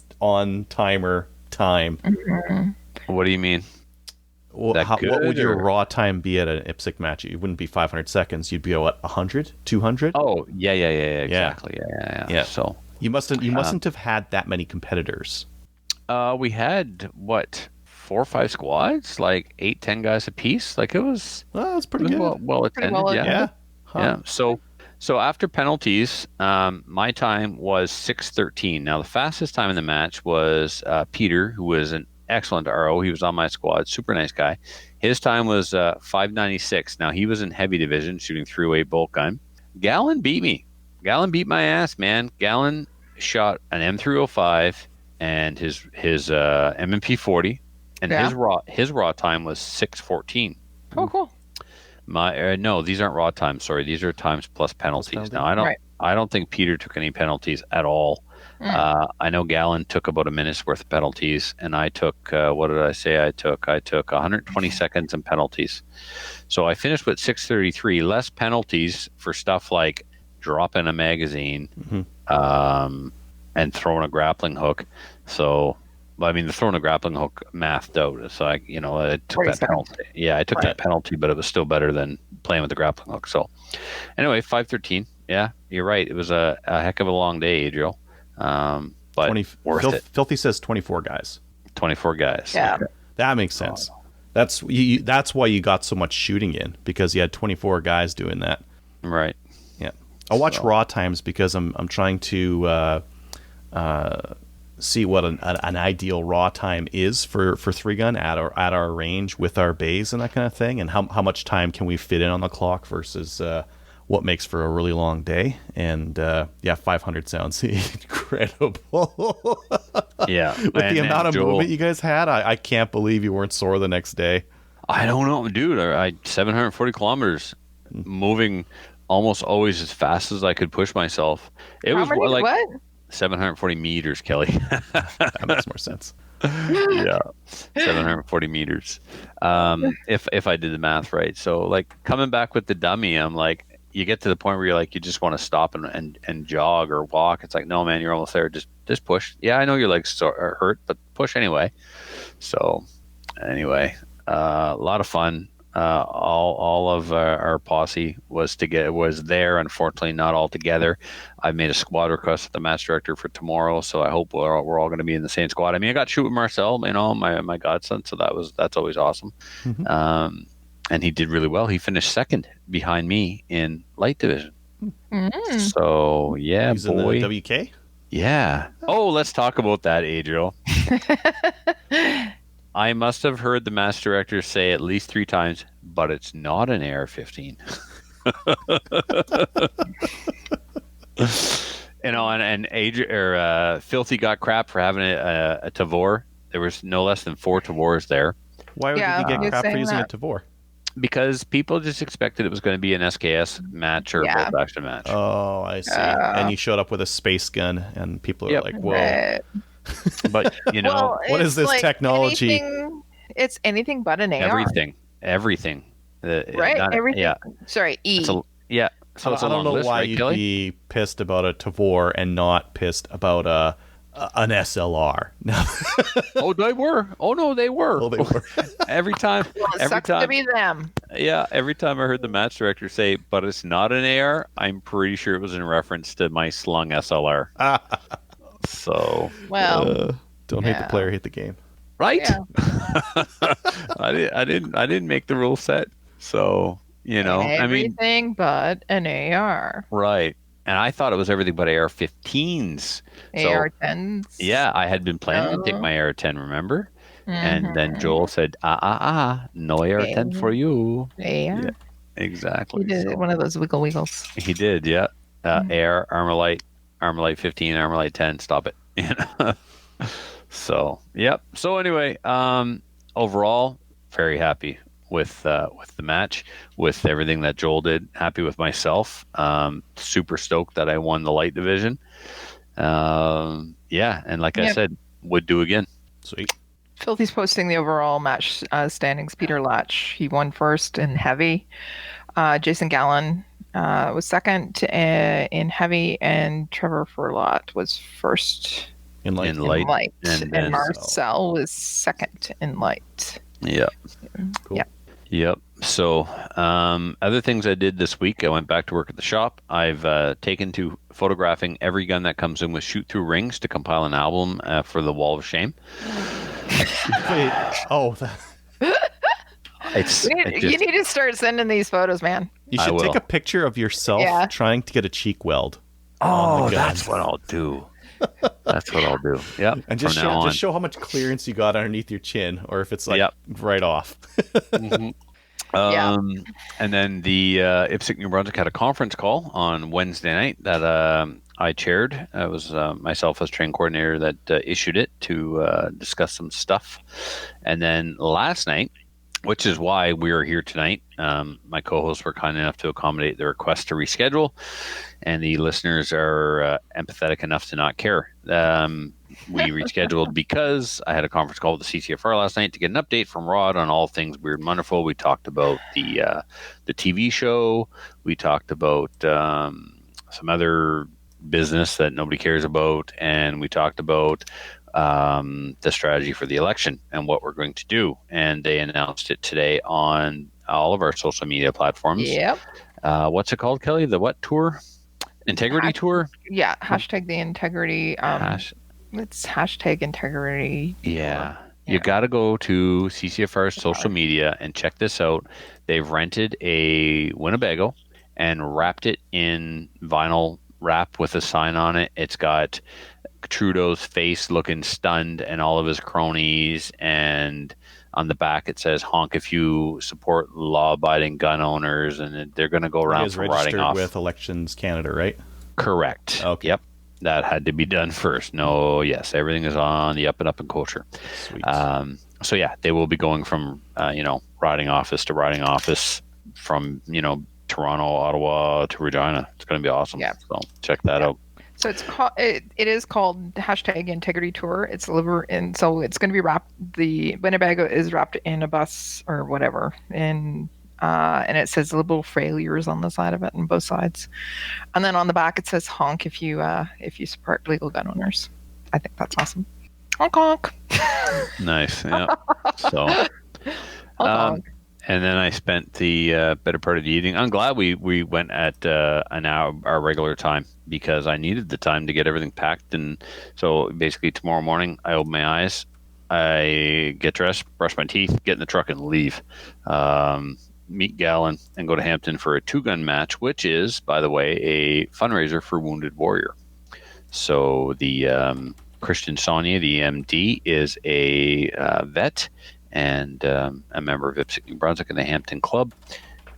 timer time. Mm-hmm. What do you mean? Well, what would your raw time be at an IPSC match? It wouldn't be 500 seconds. You'd be what, 100, 200? Oh, yeah, exactly. Yeah. So you mustn't have had that many competitors. We had 4 or 5 squads, like 8-10 guys apiece. Like it was. Well, that's pretty good. Well attended. well yeah. Yeah. Huh. Yeah. So after penalties, my time was 6:13. Now the fastest time in the match was Peter, who was an excellent RO. He was on my squad, super nice guy. His time was 5:96. Now he was in heavy division, shooting 308 bolt gun. Gallon beat me. Gallon beat my ass, man. Gallon shot an M305 and his M&P 40, and his raw time was 6:14. Oh, cool. No, these aren't raw times. Sorry, these are times plus penalties. Now I don't think Peter took any penalties at all. I know Gallon took about a minute's worth of penalties, and I took what did I say? I took 120 seconds in penalties. So I finished with 6:33, less penalties for stuff like dropping a magazine, and throwing a grappling hook. So. I mean, the throwing a grappling hook mathed out. So I took that penalty. Yeah, I took that penalty, but it was still better than playing with the grappling hook. So anyway, 5:13. Yeah, you're right. It was a heck of a long day, Adriel. But worth it. Filthy says 24 guys. 24 guys. Yeah. Okay. That makes sense. That's why you got so much shooting in, because you had 24 guys doing that. Right. Yeah. I watch raw times because I'm trying to see what an ideal raw time is for 3-gun at our range with our bays and that kind of thing, and how much time can we fit in on the clock versus what makes for a really long day. And 500 sounds incredible. Yeah. With the amount of movement you guys had, I can't believe you weren't sore the next day. I don't know, dude. I 740 kilometers moving almost always as fast as I could push myself. What? 740 meters, Kelly. That makes more sense. Yeah, 740 meters. If I did the math right. So like coming back with the dummy, I'm like, you get to the point where you're like, you just want to stop and jog or walk. It's like, no, man, you're almost there. Just push. Yeah, I know your legs are hurt, but push anyway. So anyway, a lot of fun. All of our posse was there. Unfortunately, not all together. I've made a squad request with the match director for tomorrow, so I hope we're all going to be in the same squad. I mean, I got to shoot with Marcel, my godson, so that's always awesome. Mm-hmm. And he did really well. He finished second behind me in light division. Mm-hmm. So yeah, he's boy. In the WK. Yeah. Oh, let's talk about that, Adriel. I must have heard the match director say at least 3 times, but it's not an AR-15. And Filthy got crap for having a Tavor. There was no less than 4 Tavors there. Why would you get crap for using a Tavor? Because people just expected it was going to be an SKS match or a bolt action match. Oh, I see. And you showed up with a space gun, and people are like, whoa. But what is this technology? It's anything but an AR. Everything. Right. Everything. Yeah. Sorry. E. So it's I don't know why you'd be pissed about a Tavor and not pissed about an SLR. Oh, they were. Oh no, they were. Oh, they were. Every time. To be them. Yeah. Every time I heard the match director say, "But it's not an AR," I'm pretty sure it was in reference to my slung SLR. So don't hate the player, hate the game, right? Yeah. I didn't make the rule set, so everything but an AR, right? And I thought it was everything but AR-15s, AR-10s. Yeah, I had been planning to take my AR-10, remember? Mm-hmm. And then Joel said, no AR-10 for you. Yeah, exactly. He did one of those wiggle wiggles. He did, yeah. AR, Armalite 15, Armalite 10, stop it. So, yep. So anyway, overall, very happy with the match, with everything that Joel did. Happy with myself. Super stoked that I won the light division. And like I said, would do again. Sweet. Filthy's posting the overall match standings. Peter Latch, he won first in heavy. Jason Gallen was second in heavy, and Trevor Furlot was first in light. And Marcel was second in light. Yeah. Cool. Yeah. Yep. So other things I did this week, I went back to work at the shop. I've taken to photographing every gun that comes in with shoot-through rings to compile an album for the Wall of Shame. Wait. Oh, You need to start sending these photos, man. you should take a picture of yourself trying to get a cheek weld. Oh, that's what I'll do. That's what I'll do. Yeah. And just show how much clearance you got underneath your chin, or if it's like right off. Mm-hmm. And then the IPSC New Brunswick had a conference call on Wednesday night that I chaired. It was myself as train coordinator that issued it to discuss some stuff. And then last night, which is why we are here tonight, my co-hosts were kind enough to accommodate the request to reschedule, and the listeners are empathetic enough to not care. We rescheduled because I had a conference call with the CCFR last night to get an update from Rod on all things weird and wonderful. We talked about the TV show. We talked about some other business that nobody cares about, and we talked about the strategy for the election and what we're going to do. And they announced it today on all of our social media platforms. Yep. What's it called, Kelly? The what tour? Integrity tour? Yeah. Hashtag the integrity. It's hashtag integrity. Yeah. You got to go to CCFR's social media and check this out. They've rented a Winnebago and wrapped it in vinyl wrap with a sign on it. It's got Trudeau's face looking stunned and all of his cronies, and on the back it says honk if you support law-abiding gun owners, and they're going to go around for riding off with Elections Canada, right? Correct. Okay. Yep, that had to be done first. Yes, everything is on the up and up in culture. Sweet. So yeah, they will be going from riding office to riding office, from Toronto, Ottawa to Regina. It's going to be awesome. Yeah. So check that out. So it is called hashtag integrity tour. It's and so it's going to be wrapped. The Winnebago is wrapped in a bus or whatever, and it says liberal failures on the side of it on both sides, and then on the back it says honk if you support legal gun owners. I think that's awesome. Honk honk. Nice. Yeah. So. Honk honk. And then I spent the better part of the evening. I'm glad we went at an hour, our regular time, because I needed the time to get everything packed. And so basically tomorrow morning, I open my eyes, I get dressed, brush my teeth, get in the truck and leave. Meet Gallon and go to Hampton for a 2-gun match, which is, by the way, a fundraiser for Wounded Warrior. So the Christian Sonia, the MD, is a vet and a member of IPSC New Brunswick in the Hampton Club,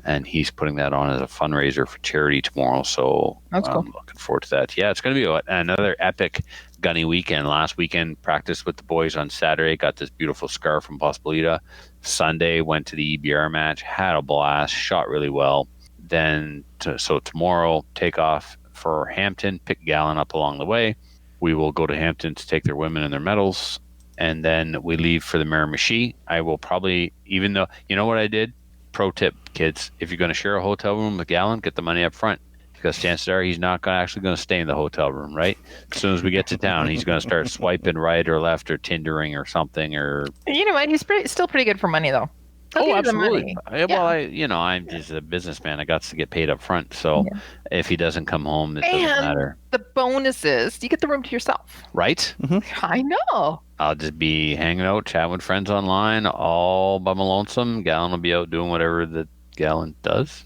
and he's putting that on as a fundraiser for charity tomorrow. So that's cool. I'm looking forward to that. Yeah, it's going to be another epic gunny weekend. Last weekend, practiced with the boys on Saturday, got this beautiful scar from Possibilita. Sunday, went to the EBAR match, had a blast, shot really well. Then, so tomorrow, take off for Hampton, pick Gallon up along the way. We will go to Hampton to take their women and their medals. And then we leave for the Miramichi. I will probably, even though, you know what I did? Pro tip, kids, if you're going to share a hotel room with Gallon, get the money up front. Because chances are he's not actually going to stay in the hotel room, right? As soon as we get to town, he's going to start swiping right or left or Tindering or something. Or you know what? He's still pretty good for money, though. Absolutely. Well, I'm just a businessman. I got to get paid up front. So if he doesn't come home, it doesn't matter. The bonus is you get the room to yourself. Right? Mm-hmm. I know. I'll just be hanging out, chatting with friends online, all by my lonesome. Gallon will be out doing whatever that Gallon does.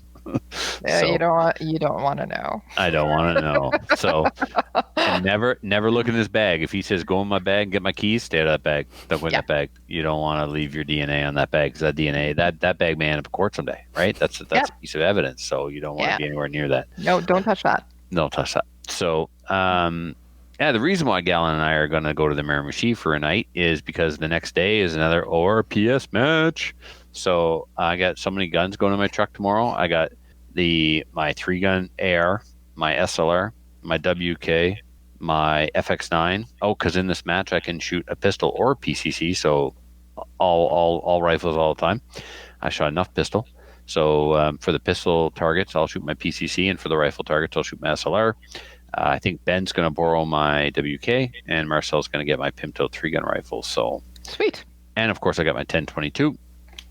Yeah, so, you don't want to know. I don't want to know. So and never look in his bag. If he says go in my bag and get my keys, stay out of that bag. Don't go in that bag. You don't want to leave your DNA on that bag, because that DNA that bag may end up in court someday, right? That's a piece of evidence. So you don't want to be anywhere near that. No, don't touch that. Don't touch that. So the reason why Gallon and I are going to go to the Miramichi for a night is because the next day is another ORPS match. So I got so many guns going in my truck tomorrow. I got my 3-gun AR, my SLR, my WK, my FX9. Oh, because in this match I can shoot a pistol or a PCC, so all rifles all the time. I shot enough pistol. So for the pistol targets, I'll shoot my PCC, and for the rifle targets, I'll shoot my SLR. I think Ben's going to borrow my WK, and Marcel's going to get my Pimto 3-gun rifle. So sweet. And of course, I got my 1022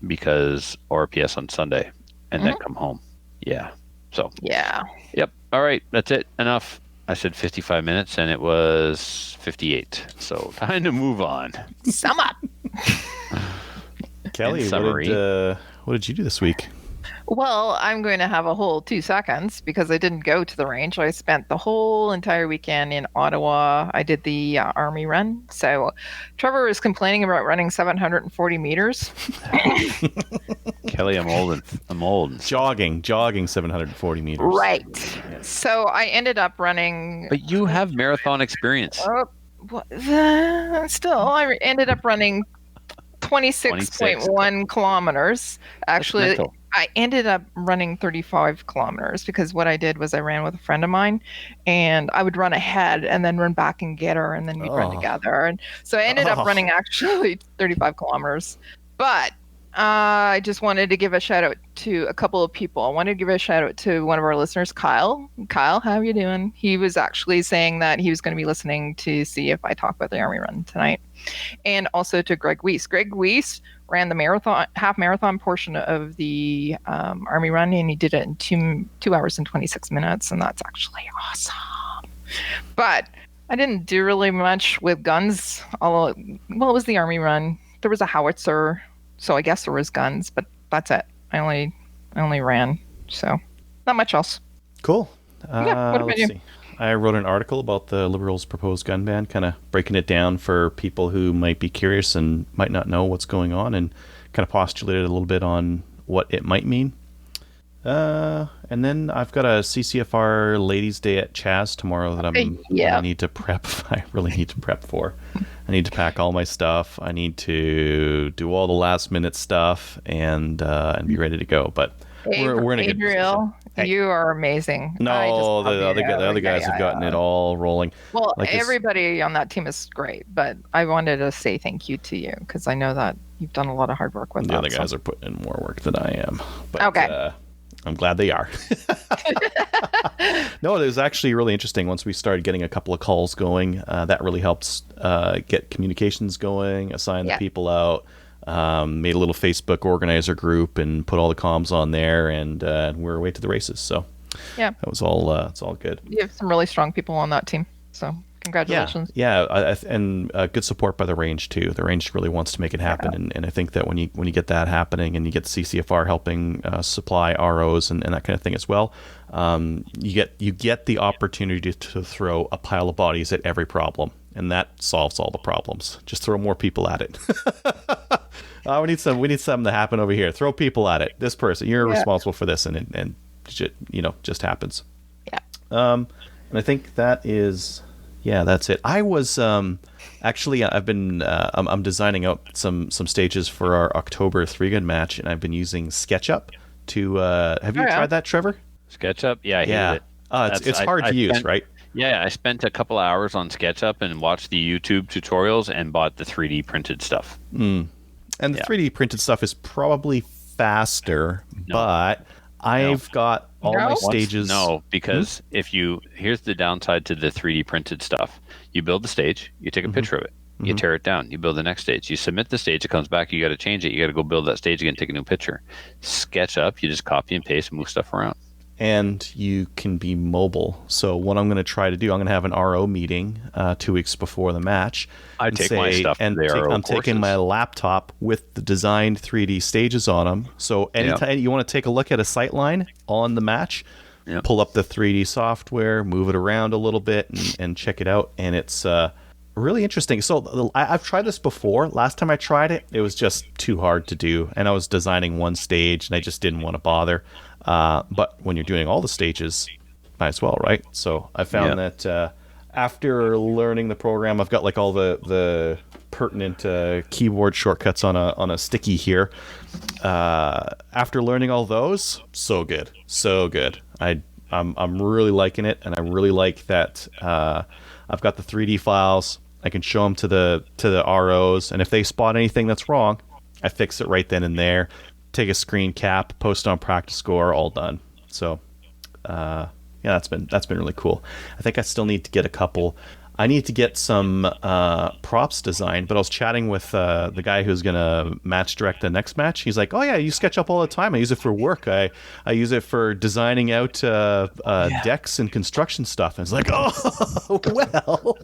because RPS on Sunday, and then come home. Yeah. So. Yeah. Yep. All right. That's it. Enough. I said 55 minutes, and it was 58. So time to move on. Sum up. Kelly, what did you do this week? Well, I'm going to have a whole 2 seconds because I didn't go to the range. I spent the whole entire weekend in Ottawa. I did the Army run. So Trevor was complaining about running 740 meters. Kelly, I'm old. Jogging 740 meters. Right. Yeah. So I ended up running. But you have marathon experience. Still, I ended up running 26.1 kilometers. Actually, I ended up running 35 kilometers because what I did was I ran with a friend of mine, and I would run ahead and then run back and get her, and then we'd run together. And so I ended up running actually 35 kilometers. But I just wanted to give a shout out to a couple of people. I wanted to give a shout out to one of our listeners, Kyle. Kyle, how are you doing? He was actually saying that he was going to be listening to see if I talk about the Army run tonight. And also to Greg Weiss. Greg Weiss ran the half marathon portion of the Army run, and he did it in 2 hours and 26 minutes, and that's actually awesome. But I didn't do really much with guns. Although, well, it was the Army run. There was a howitzer, so I guess there was guns, but that's it. I only ran, so not much else. Cool. Yeah. What about you? See. I wrote an article about the Liberals' proposed gun ban, kind of breaking it down for people who might be curious and might not know what's going on, and kind of postulated a little bit on what it might mean. And then I've got a CCFR Ladies' Day at Chaz tomorrow that I need to prep. I really need to prep for. I need to pack all my stuff. I need to do all the last minute stuff and be ready to go. But we're in a good position. You are amazing. No, the other guys have gotten it all rolling. Well, everybody on that team is great, but I wanted to say thank you to you because I know that you've done a lot of hard work with the other guys are putting in more work than I am. But, okay. I'm glad they are. No, it was actually really interesting once we started getting a couple of calls going. That really helps get communications going, assign the people out. Made a little Facebook organizer group and put all the comms on there, and we're away to the races. So that was all. It's all good. You have some really strong people on that team. So congratulations. Yeah, and good support by the range too. The range really wants to make it happen, and I think that when you get that happening, and you get CCFR helping supply ROs and that kind of thing as well, you get the opportunity to throw a pile of bodies at every problem, and that solves all the problems. Just throw more people at it. We need something to happen over here. Throw people at it. This person, you're responsible for this, and just happens. Yeah. And I think that is. Yeah, that's it. I was actually I've been I'm designing out some stages for our October 3-gun match, and I've been using SketchUp to. Have you tried that, Trevor? SketchUp, I hated it. It's hard to use, right? Yeah, I spent a couple hours on SketchUp and watched the YouTube tutorials and bought the 3D printed stuff. And the 3D printed stuff is probably faster, but I've got all my stages. No, because here's the downside to the 3D printed stuff. You build the stage, you take a picture of it, you tear it down, you build the next stage, you submit the stage, it comes back, you got to change it, you got to go build that stage again, take a new picture. SketchUp, you just copy and paste and move stuff around. And you can be mobile. So what I'm going to try to do, I'm going to have an RO meeting 2 weeks before the match. I take my stuff to the RO I'm taking my laptop with the designed 3D stages on them. So anytime you want to take a look at a sight line on the match, pull up the 3D software, move it around a little bit, and check it out. And it's really interesting. So I've tried this before. Last time I tried it, it was just too hard to do. And I was designing one stage, and I just didn't want to bother. But when you're doing all the stages, might as well, right? So I found that after learning the program, I've got like all the pertinent keyboard shortcuts on a sticky here. After learning all those, so good. I'm really liking it, and I really like that I've got the 3D files. I can show them to the ROs, and if they spot anything that's wrong, I fix it right then and there. Take a screen cap, post on Practice Score, all done. So, that's been really cool. I think I still need to get a couple. I need to get some props designed, but I was chatting with the guy who's going to match direct the next match. He's like, oh, yeah, you SketchUp all the time. I use it for work. I use it for designing out decks and construction stuff. And it's like, oh, well,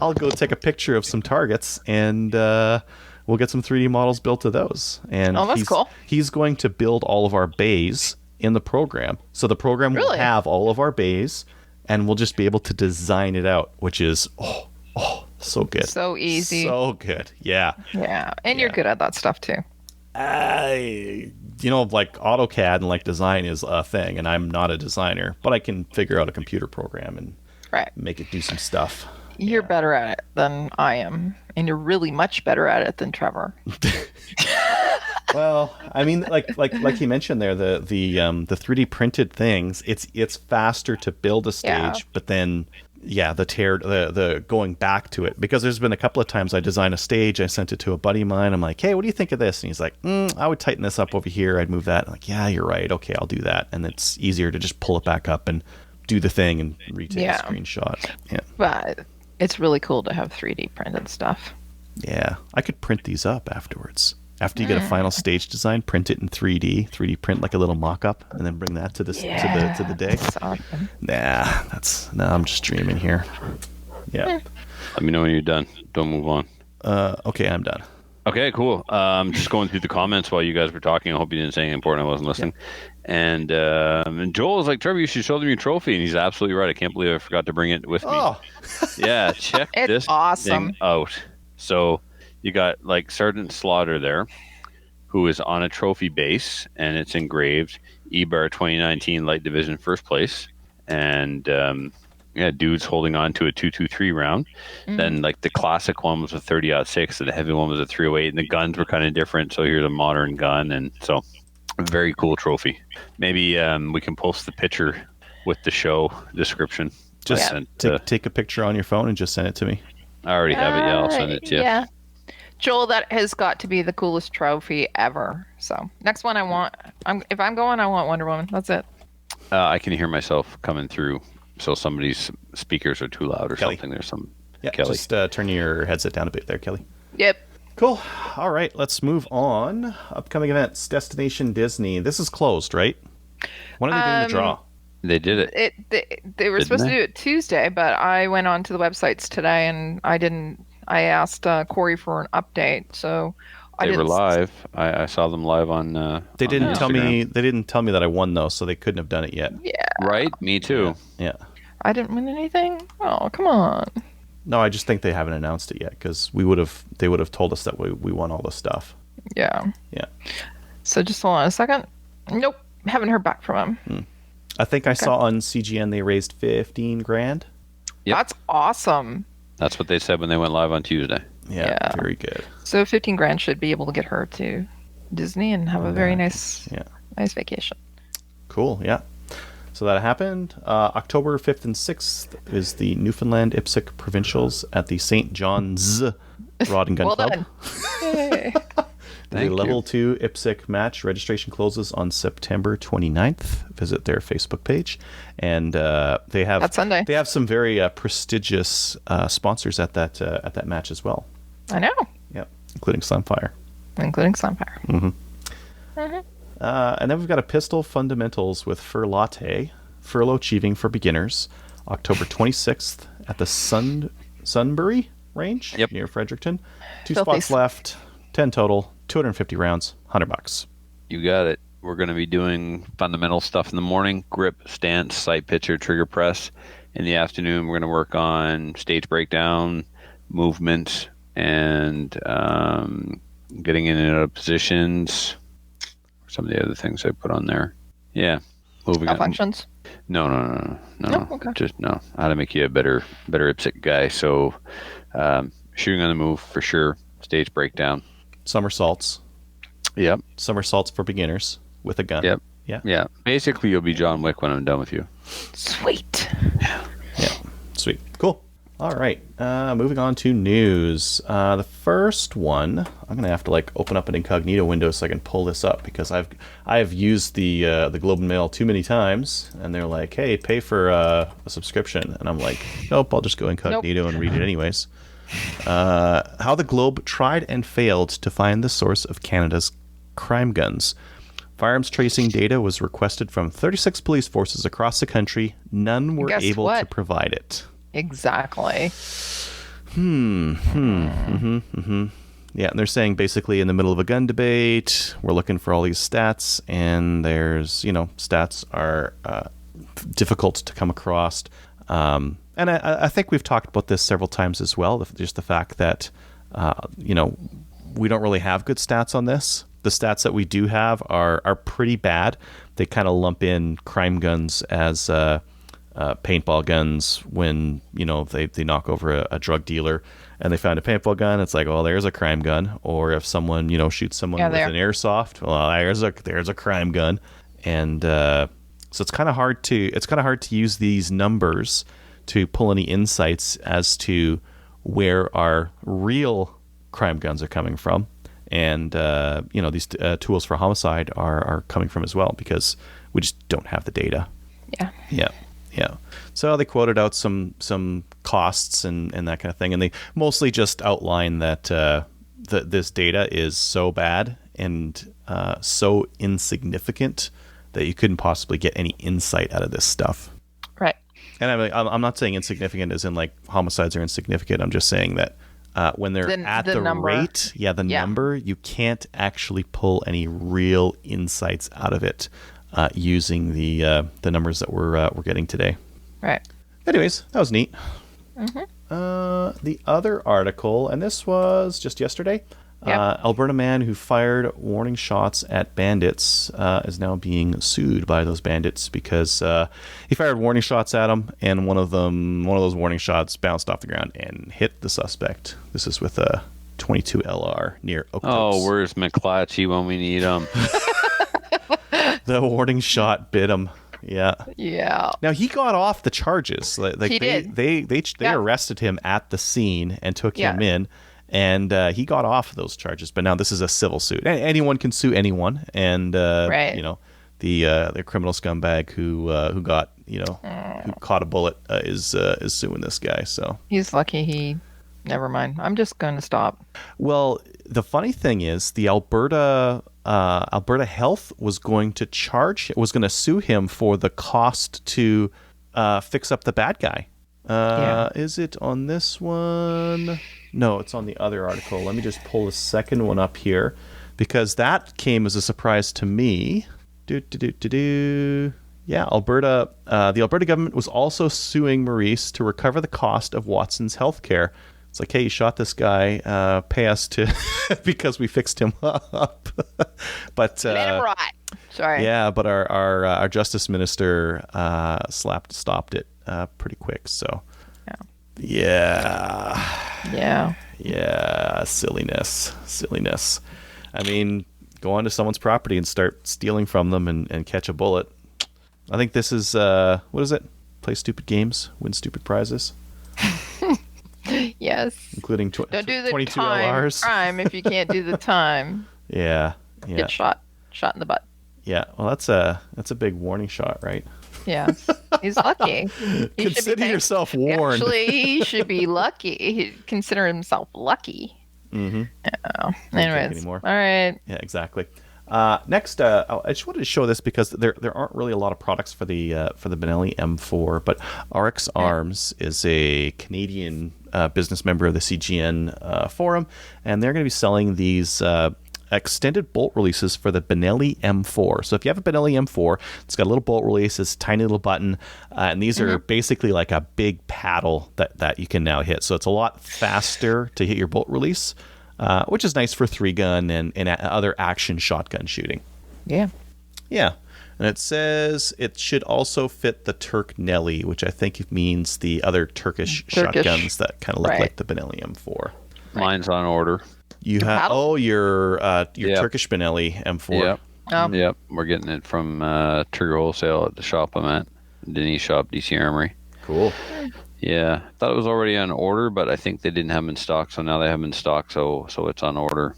I'll go take a picture of some targets and we'll get some 3D models built of those. And that's cool. He's going to build all of our bays in the program. So the program will have all of our bays, and we'll just be able to design it out, which is, so good. So easy. So good. Yeah. Yeah. And you're good at that stuff, too. Like AutoCAD and like design is a thing, and I'm not a designer, but I can figure out a computer program and make it do some stuff. You're better at it than I am, and you're really much better at it than Trevor. Well, I mean, like you mentioned there, the 3D printed things, it's faster to build a stage, but then the going back to it, because there's been a couple of times I designed a stage, I sent it to a buddy of mine, I'm like, hey, what do you think of this? And he's like, I would tighten this up over here, I'd move that. I'm like, yeah, you're right, okay, I'll do that. And it's easier to just pull it back up and do the thing and retake a screenshot. Yeah, but it's really cool to have 3D printed stuff. Yeah, I could print these up afterwards. After you get a final stage design, print it in 3D print like a little mock-up, and then bring that to the day. That's awesome. I'm just dreaming here. Yeah. Let me know when you're done. Don't move on. Okay, I'm done. Okay, cool. Just going through the comments while you guys were talking. I hope you didn't say anything important. I wasn't listening. Yeah. And Joel was like, Trevor, you should show them your trophy. And he's absolutely right. I can't believe I forgot to bring it with me. Oh. Yeah, check this thing out. So you got like Sergeant Slaughter there, who is on a trophy base, and it's engraved EBAR 2019 Light Division first place. And dude's holding on to a 223 round. Then like the classic one was a 30-06, and the heavy one was a 308, and the guns were kind of different. So here's a modern gun, and so very cool trophy. Maybe we can post the picture with the show description. Just take a picture on your phone and just send it to me. I already have it. Yeah, I'll send it to you. Yeah. Joel, that has got to be the coolest trophy ever. So next one I want, if I'm going, I want Wonder Woman. That's it. I can hear myself coming through. So somebody's speakers are too loud or Kelly. Something. There's some. Yeah, Kelly. just turn your headset down a bit there, Kelly. Yep. Cool. All right, let's move on. Upcoming events, Destination Disney. This is closed, right? When are they doing the draw? They did it. They were supposed to do it Tuesday, but I went on to the websites today and I asked Corey for an update, so they were live. I saw them live on. They didn't tell me. They didn't tell me that I won though, so they couldn't have done it yet. Yeah. Right. Me too. Yeah. I didn't win anything. Oh, come on. No, I just think they haven't announced it yet because they would have told us that we won all the stuff. Yeah. Yeah. So just hold on a second. Nope, haven't heard back from him. I think I saw on CGN they raised $15,000. Yep. That's awesome. That's what they said when they went live on Tuesday. Yeah, very good. So $15,000 should be able to get her to Disney and have a very nice vacation. Cool. Yeah. So that happened. October 5th and 6th is the Newfoundland IPSC Provincials at the St. John's Rod and Gun Well Club. done. Yay. The Level 2 IPSC match registration closes on September 29th. Visit their Facebook page. And they have That's Sunday. They have some very prestigious sponsors at that match as well. I know. Yep, including Sunfire. Mm-hmm. And then we've got a pistol fundamentals with Furlough Achieving for Beginners, October 26th at the Sunbury range near Fredericton. 2 spots left, 10 total, 250 rounds, $100. You got it. We're going to be doing fundamental stuff in the morning: grip, stance, sight picture, trigger press. In the afternoon, we're going to work on stage breakdown, movement, and getting in and out of positions. Some of the other things I put on there. Yeah. Moving on. Functions? No. Okay. Just no. How to make you a better IPSC guy. So shooting on the move for sure. Stage breakdown. Somersaults. Yep. Somersaults for beginners with a gun. Yep. Yeah. Basically, you'll be John Wick when I'm done with you. Sweet. Yeah. Sweet. Cool. All right, moving on to news. The first one, I'm gonna have to like open up an incognito window so I can pull this up because I've used the Globe and Mail too many times, and they're like, "Hey, pay for a subscription," and I'm like, "Nope, I'll just go incognito and read it anyways." How the Globe tried and failed to find the source of Canada's crime guns. Firearms tracing data was requested from 36 police forces across the country. None were able to provide it. Exactly. Yeah, and they're saying basically in the middle of a gun debate, we're looking for all these stats, and there's, stats are difficult to come across. And I think we've talked about this several times as well, just the fact that, we don't really have good stats on this. The stats that we do have are pretty bad. They kind of lump in crime guns as paintball guns when they knock over a drug dealer and they find a paintball gun. It's like, oh, there's a crime gun. Or if someone shoots someone with an airsoft, well, there's a crime gun. And so it's kind of hard to use these numbers to pull any insights as to where our real crime guns are coming from. And these tools for homicide are coming from as well, because we just don't have the data. Yeah. So they quoted out some costs and that kind of thing, and they mostly just outline that this data is so bad and so insignificant that you couldn't possibly get any insight out of this stuff. Right. And I'm not saying insignificant as in like homicides are insignificant. I'm just saying that when they're at the number. Rate, number, you can't actually pull any real insights out of it using the numbers that we're getting today. Right. Anyways, that was neat. The other article, and this was just yesterday. Alberta man who fired warning shots at bandits is now being sued by those bandits because he fired warning shots at them, and one of those warning shots bounced off the ground and hit the suspect. This is with a .22 LR near Oak Cliffs. Oh, where's McClatchy when we need him? The warning shot bit him. Yeah. Now he got off the charges. Like he did. They arrested him at the scene and took him in. And he got off of those charges, but now this is a civil suit. Anyone can sue anyone, and the criminal scumbag who caught a bullet is suing this guy. So he's lucky. Never mind. I'm just going to stop. Well, the funny thing is, the Alberta Health was going to sue him for the cost to fix up the bad guy. Is it on this one? No, it's on the other article. Let me just pull the second one up here, because that came as a surprise to me. Yeah, Alberta. The Alberta government was also suing Maurice to recover the cost of Watson's health care. It's like, hey, you shot this guy. Pay us to because we fixed him up. But let him rot. Sorry. Yeah, but our justice minister stopped it pretty quick. So. Yeah, silliness. I mean, go onto someone's property and start stealing from them and catch a bullet. I think this is what is it? Play stupid games, win stupid prizes. Yes, including don't do the 22 time LRs. Crime if you can't do the time. Yeah. Get shot in the butt. Yeah, well, that's a big warning shot, right? Yeah, he's lucky. Consider yourself warned. Actually, he should be lucky. He'd consider himself lucky. Mm-hmm. Anyways, all right. Yeah, exactly. Next, I just wanted to show this because there aren't really a lot of products for the Benelli M4, but RX Arms is a Canadian business member of the CGN forum, and they're going to be selling these extended bolt releases for the Benelli M4. So if you have a Benelli M4, it's got a little bolt release, it's a tiny little button, and these are basically like a big paddle that you can now hit. So it's a lot faster to hit your bolt release, which is nice for 3-gun and other action shotgun shooting. Yeah. And it says it should also fit the Turk Nelly, which I think means the other Turkish shotguns that kind of look like the Benelli M4. Mine's on order. You have your Turkish Benelli M4. Yep. We're getting it from Trigger Wholesale at the shop I'm at, Denise Shop, DC Armory. Cool. Yeah, I thought it was already on order, but I think they didn't have them in stock, so now they have them in stock, so it's on order.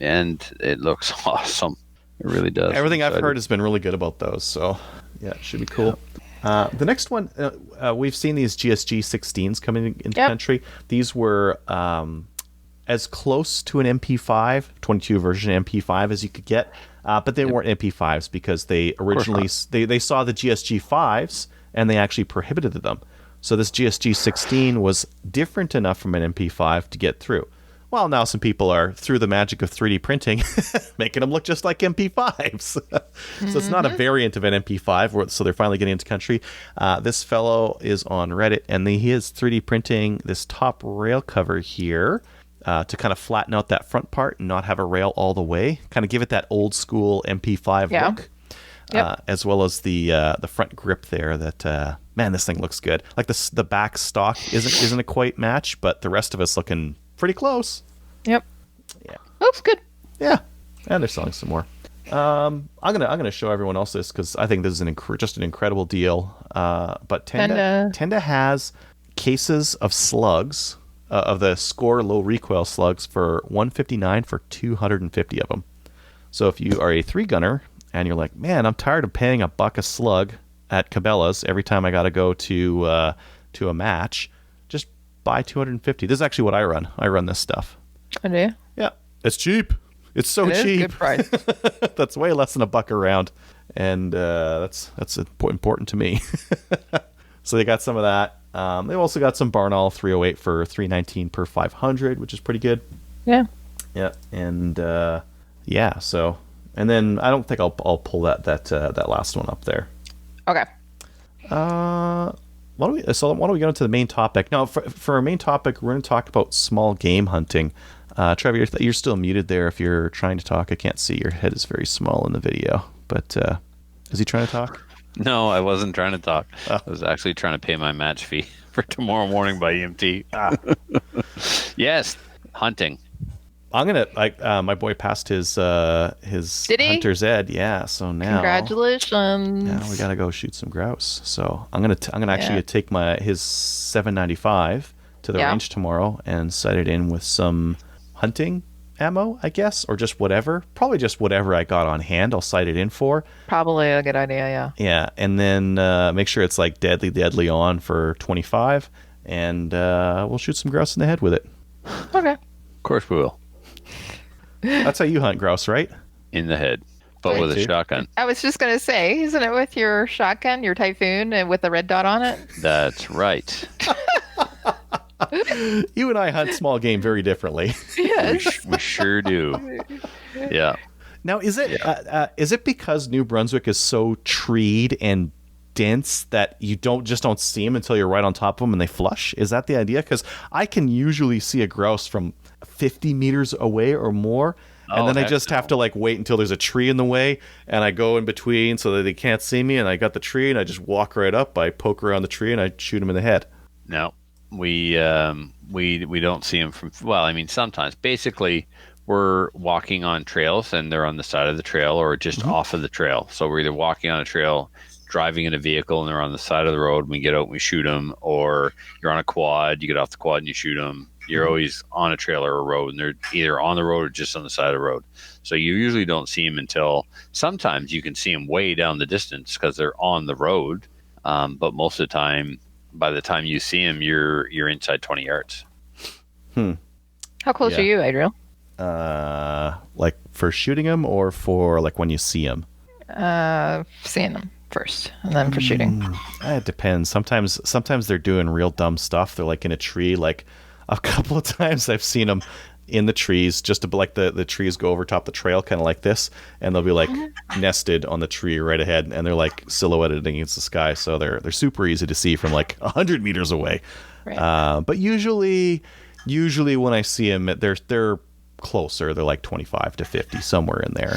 And it looks awesome. It really does. Everything I've heard has been really good about those, so yeah, it should be cool. The next one, we've seen these GSG 16s coming into country. These were as close to an MP5, 22 version MP5 as you could get, but they weren't MP5s because they originally they saw the GSG 5s and they actually prohibited them. So this GSG 16 was different enough from an MP5 to get through. Well, now some people are, through the magic of 3D printing, making them look just like MP5s. So it's not a variant of an MP5, so they're finally getting into country. This fellow is on Reddit, and he is 3D printing this top rail cover here to kind of flatten out that front part and not have a rail all the way, kind of give it that old school MP5 look. As well as the front grip there. That man, this thing looks good. Like the back stock isn't a quite match, but the rest of it's looking pretty close. Yep. Yeah. Looks good. Yeah, and they're selling some more. I'm gonna show everyone else this because I think this is just an incredible deal. But Tenda has cases of slugs of the Score low recoil slugs for $159 for 250 of them. So if you are a 3-gunner and you're like, man, I'm tired of paying $1 a slug at Cabela's every time I got to go to a match, just buy 250. This is actually what I run. I run this stuff. Oh, do you? Yeah, it's cheap. It's so cheap. Good price. That's way less than $1 a round, and that's important to me. So they got some of that. They've also got some Barnaul 308 for $319 per 500, which is pretty good. Yeah. Yeah, and so. And then I don't think I'll pull that last one up there. Okay. Why don't we go into the main topic? Now, for our main topic, we're going to talk about small game hunting. Trevor, you're still muted there. If you're trying to talk, I can't see. Your head is very small in the video. But is he trying to talk? No, I wasn't trying to talk. I was actually trying to pay my match fee for tomorrow morning by EMT. Yes, hunting. I'm gonna my boy passed his hunter's ed, yeah. So now congratulations. Now we gotta go shoot some grouse. So I'm gonna actually take his 795 to the range tomorrow and sight it in with some hunting ammo, I guess, or just whatever. Probably just whatever I got on hand. I'll sight it in for. Probably a good idea, yeah. Yeah, and then make sure it's like deadly on for 25, and we'll shoot some grouse in the head with it. Okay. Of course we will. That's how you hunt grouse, right? In the head, but with a shotgun. I was just going to say, isn't it with your shotgun, your Typhoon, and with the red dot on it? That's right. You and I hunt small game very differently. Yes. We sure do. Yeah. Now, is it because New Brunswick is so treed and dense that you don't see them until you're right on top of them and they flush? Is that the idea? Because I can usually see a grouse from 50 meters away or more, and then I just have to wait until there's a tree in the way, and I go in between so that they can't see me, and I got the tree, and I just walk right up, I poke around the tree, and I shoot them in the head. No, we don't see them from. Well, I mean, sometimes. Basically, we're walking on trails, and they're on the side of the trail or just off of the trail. So we're either walking on a trail, driving in a vehicle, and they're on the side of the road. And we get out and we shoot them, or you're on a quad, you get off the quad and you shoot them. You're always on a trail or a road, and they're either on the road or just on the side of the road. So you usually don't see them until sometimes you can see them way down the distance because they're on the road. But most of the time, by the time you see them, you're inside 20 yards. How close are you, Adriel? Like for shooting them or for when you see them? Seeing them first, and then for shooting. It depends. Sometimes they're doing real dumb stuff. They're in a tree. A couple of times I've seen them in the trees, just to the trees go over top the trail, kind of like this, and they'll be nested on the tree right ahead, and they're silhouetted against the sky, so they're super easy to see from 100 meters away. Right. But usually when I see them, they're closer. They're 25 to 50, somewhere in there.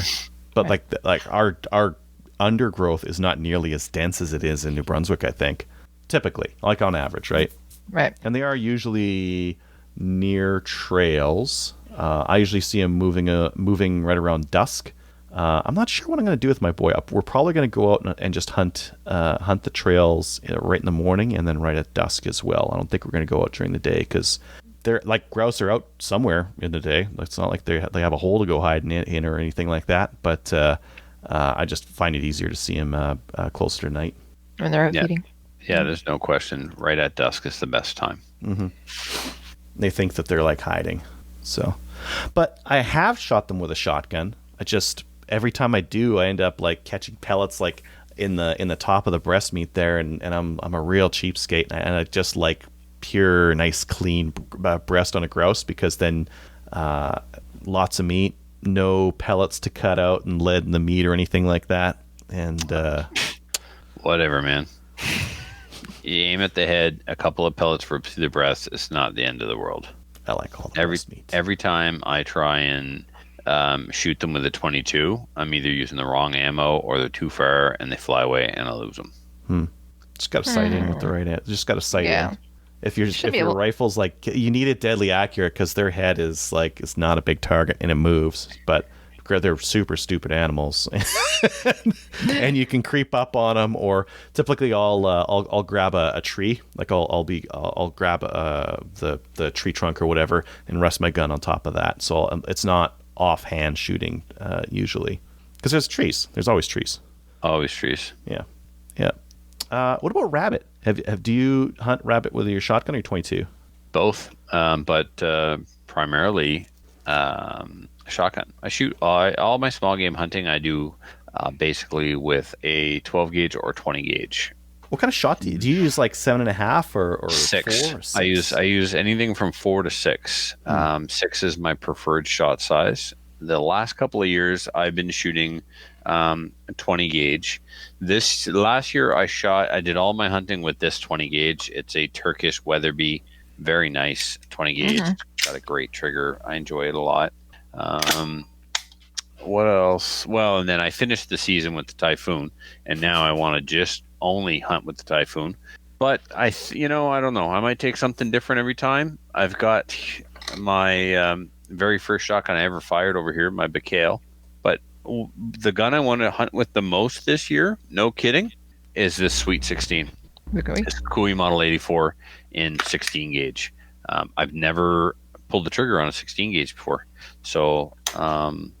But right. Our undergrowth is not nearly as dense as it is in New Brunswick, I think. Typically, on average, right? Right. And they are usually near trails. I usually see them moving right around dusk. I'm not sure what I'm going to do with my boy. We're probably going to go out and just hunt the trails right in the morning and then right at dusk as well. I don't think we're going to go out during the day because they're like grouse are out somewhere in the day. It's not like they have a hole to go hide in or anything like that. But I just find it easier to see them closer to night. When they're out feeding. Yeah, there's no question. Right at dusk is the best time. Mm-hmm. They think that they're like hiding. So, but I have shot them with a shotgun. Every time I do, I end up like catching pellets like in the top of the breast meat there, and I'm a real cheapskate, and I just like pure nice clean breast on a grouse because then lots of meat, no pellets to cut out and lead in the meat or anything like that, and whatever, man. You aim at the head, a couple of pellets rip through the breast. It's not the end of the world. I like all the breast meat. Every time I try and shoot them with a 22, I'm either using the wrong ammo or they're too far and they fly away and I lose them. Just got to sight in with the right end. Just got to sight in. If your rifle's like, you need it deadly accurate because their head is like, it's not a big target and it moves, but they're super stupid animals, and you can creep up on them. Or typically, I'll grab a tree, like I'll grab the tree trunk or whatever, and rest my gun on top of that. So it's not offhand shooting usually, because there's trees. There's always trees. Always trees. Yeah. What about rabbit? Do you hunt rabbit with your shotgun or your 22? Both, but primarily. Shotgun. I shoot all my small game hunting. I do basically with a 12 gauge or 20 gauge. What kind of shot do you use? Like 7.5 or 6? 4 or 6? I use anything from 4 to 6. 6 is my preferred shot size. The last couple of years, I've been shooting 20 gauge. This last year, I did all my hunting with this 20 gauge. It's a Turkish Weatherby, very nice 20 gauge. Got a great trigger. I enjoy it a lot. What else? Well, and then I finished the season with the Typhoon, and now I want to just only hunt with the Typhoon. But I don't know. I might take something different every time. I've got my very first shotgun I ever fired over here, my Bacale. But the gun I want to hunt with the most this year, no kidding, is this Sweet 16. Okay. It's Kui Model 84 in 16 gauge. I've never pulled the trigger on a 16 gauge before. So I'm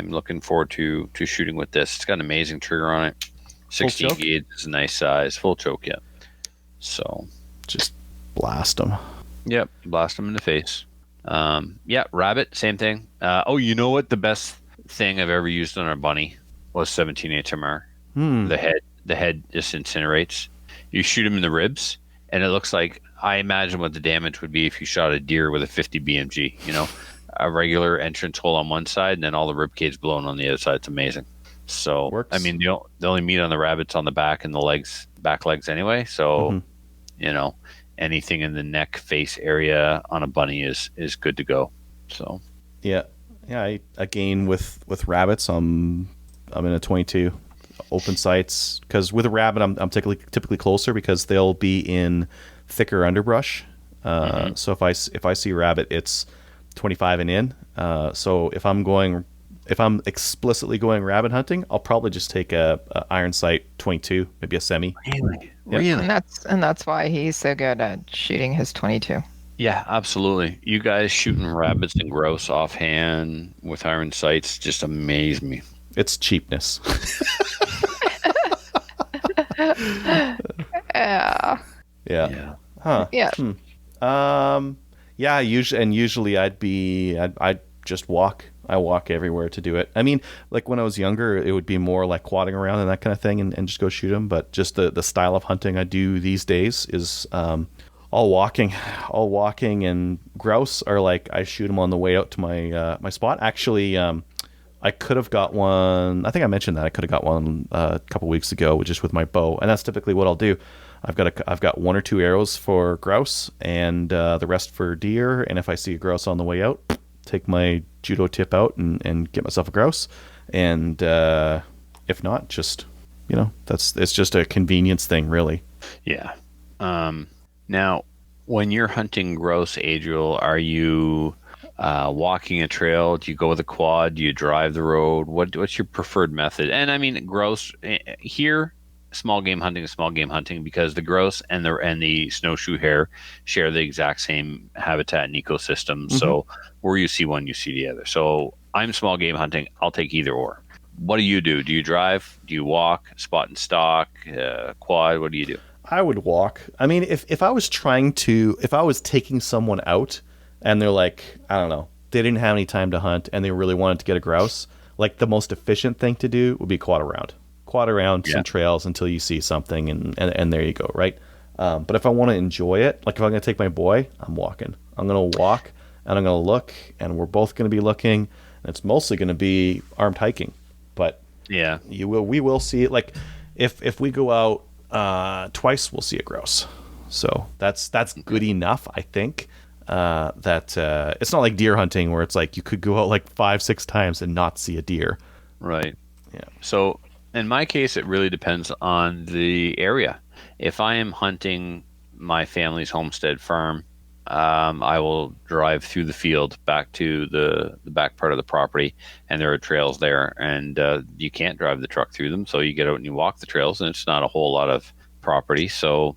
looking forward to shooting with this. It's got an amazing trigger on it. 16 gauge is a nice size. Full choke, yeah. So just blast them. Yep, blast them in the face. Rabbit, same thing. You know what? The best thing I've ever used on a bunny was 17 HMR. The head just incinerates. You shoot him in the ribs, and it looks like, I imagine what the damage would be if you shot a deer with a 50 BMG. A regular entrance hole on one side, and then all the rib cage blown on the other side. It's amazing. So, works. I mean, the only meat on the rabbit's on the back and the back legs anyway. So, anything in the neck, face area on a bunny is good to go. So, yeah. Again, with rabbits, I'm in a 22 open sights, because with a rabbit, I'm typically closer because they'll be in thicker underbrush. So if I see a rabbit, it's 25 and in. So if I'm explicitly going rabbit hunting, I'll probably just take a iron sight 22, maybe a semi. Really? And that's why he's so good at shooting his 22. Yeah, absolutely. You guys shooting rabbits and grouse offhand with iron sights just amaze me. It's cheapness. Yeah. Huh. Yeah. Usually I'd just walk. I walk everywhere to do it. I mean, like when I was younger, it would be more like quadding around and that kind of thing, and just go shoot them. But just the style of hunting I do these days is all walking, and grouse are like, I shoot them on the way out to my spot. Actually, I could have got one. I think I mentioned that I could have got one a couple weeks ago, just with my bow, and that's typically what I'll do. I've got 1 or 2 arrows for grouse, and the rest for deer. And if I see a grouse on the way out, take my judo tip out and get myself a grouse. And if not, just it's just a convenience thing, really. Yeah. Now, when you're hunting grouse, Adriel, are you walking a trail? Do you go with a quad? Do you drive the road? What's your preferred method? And I mean, grouse here, small game hunting is small game hunting because the grouse and the snowshoe hare share the exact same habitat and ecosystem. Mm-hmm. So where you see one, you see the other. So I'm small game hunting. I'll take either or. What do you do? Do you drive? Do you walk? Spot and stalk? Quad? What do you do? I would walk. I mean, if I was taking someone out and they're like, I don't know, they didn't have any time to hunt and they really wanted to get a grouse, like the most efficient thing to do would be quad around some trails until you see something and there you go, right? But if I want to enjoy it, like if I'm going to take my boy, I'm walking. I'm going to walk and I'm going to look and we're both going to be looking and it's mostly going to be armed hiking. But yeah, we will see it. Like if we go out twice, we'll see a grouse. So that's good enough, I think. That it's not like deer hunting where it's like you could go out like 5-6 times and not see a deer. Right. Yeah. So in my case, it really depends on the area. If I am hunting my family's homestead farm, I will drive through the field back to the back part of the property, and there are trails there, and you can't drive the truck through them, so you get out and you walk the trails, and it's not a whole lot of property, so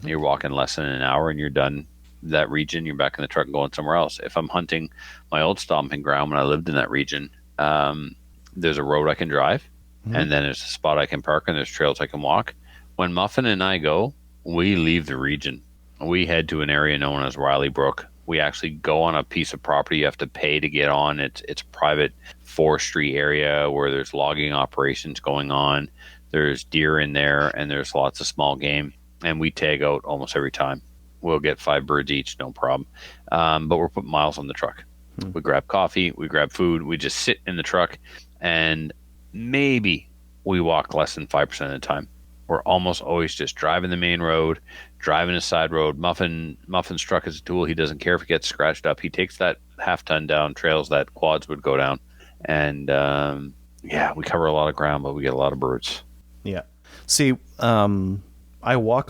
you're walking less than an hour, and you're done that region. You're back in the truck and going somewhere else. If I'm hunting my old stomping ground when I lived in that region, there's a road I can drive, and then there's a spot I can park, and there's trails I can walk. When Muffin and I go, we leave the region. We head to an area known as Riley Brook. We actually go on a piece of property you have to pay to get on. It's a private forestry area where there's logging operations going on. There's deer in there, and there's lots of small game. And we tag out almost every time. We'll get 5 birds each, no problem. But we're putting miles on the truck. We grab coffee, we grab food, we just sit in the truck, and maybe we walk less than 5% of the time. We're almost always just driving the main road, driving a side road. Muffin's truck is a tool. He doesn't care if it gets scratched up. He takes that half-ton down trails that quads would go down. And, we cover a lot of ground, but we get a lot of birds. Yeah. See, I walk...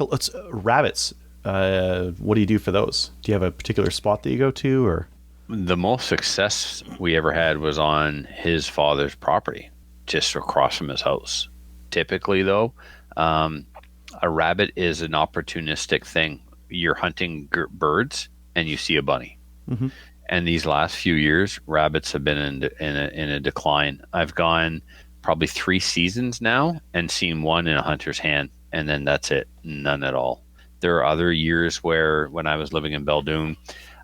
rabbits. What do you do for those? Do you have a particular spot that you go to, or? The most success we ever had was on his father's property, just across from his house. Typically, though, a rabbit is an opportunistic thing. You're hunting birds and you see a bunny. Mm-hmm. And these last few years, rabbits have been in a decline. I've gone probably 3 seasons now and seen one in a hunter's hand, and then that's it. None at all. There are other years where, when I was living in Beldoon,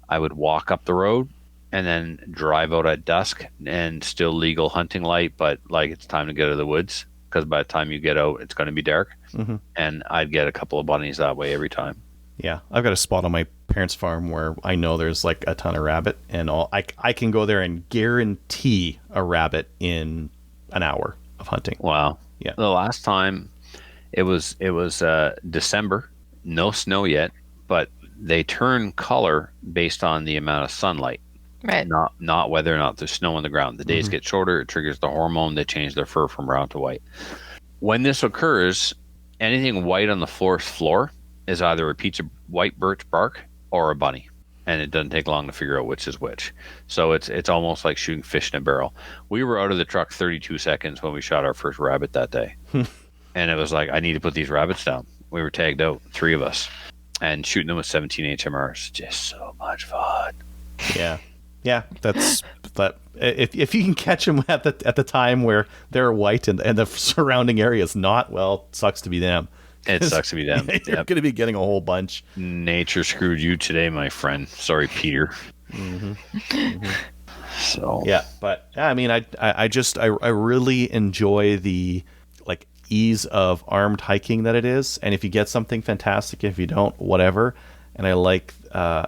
I would walk up the road and then drive out at dusk and still legal hunting light, but like it's time to get out of the woods because by the time you get out, it's going to be dark. Mm-hmm. And I'd get a couple of bunnies that way every time. Yeah, I've got a spot on my parents' farm where I know there's like a ton of rabbit, and I can go there and guarantee a rabbit in an hour of hunting. Wow. Yeah. The last time it was December. No snow yet, but they turn color based on the amount of sunlight, right? Not whether or not there's snow on the ground. The days get shorter, it triggers the hormone, they change their fur from brown to white. When this occurs, anything white on the forest floor is either a piece of white birch bark or a bunny, and it doesn't take long to figure out which is which. So it's almost like shooting fish in a barrel. We were out of the truck 32 seconds when we shot our first rabbit that day. And it was like, I need to put these rabbits down. We were tagged out, 3 of us, and shooting them with 17 HMRs. Just so much fun. Yeah. That's that. If you can catch them at the time where they're white and the surrounding area is not, well, it sucks to be them. It sucks to be them. You're going to be getting a whole bunch. Nature screwed you today, my friend. Sorry, Peter. So yeah, but I mean, I really enjoy the ease of armed hiking that it is, and if you get something, fantastic. If you don't, whatever. And I like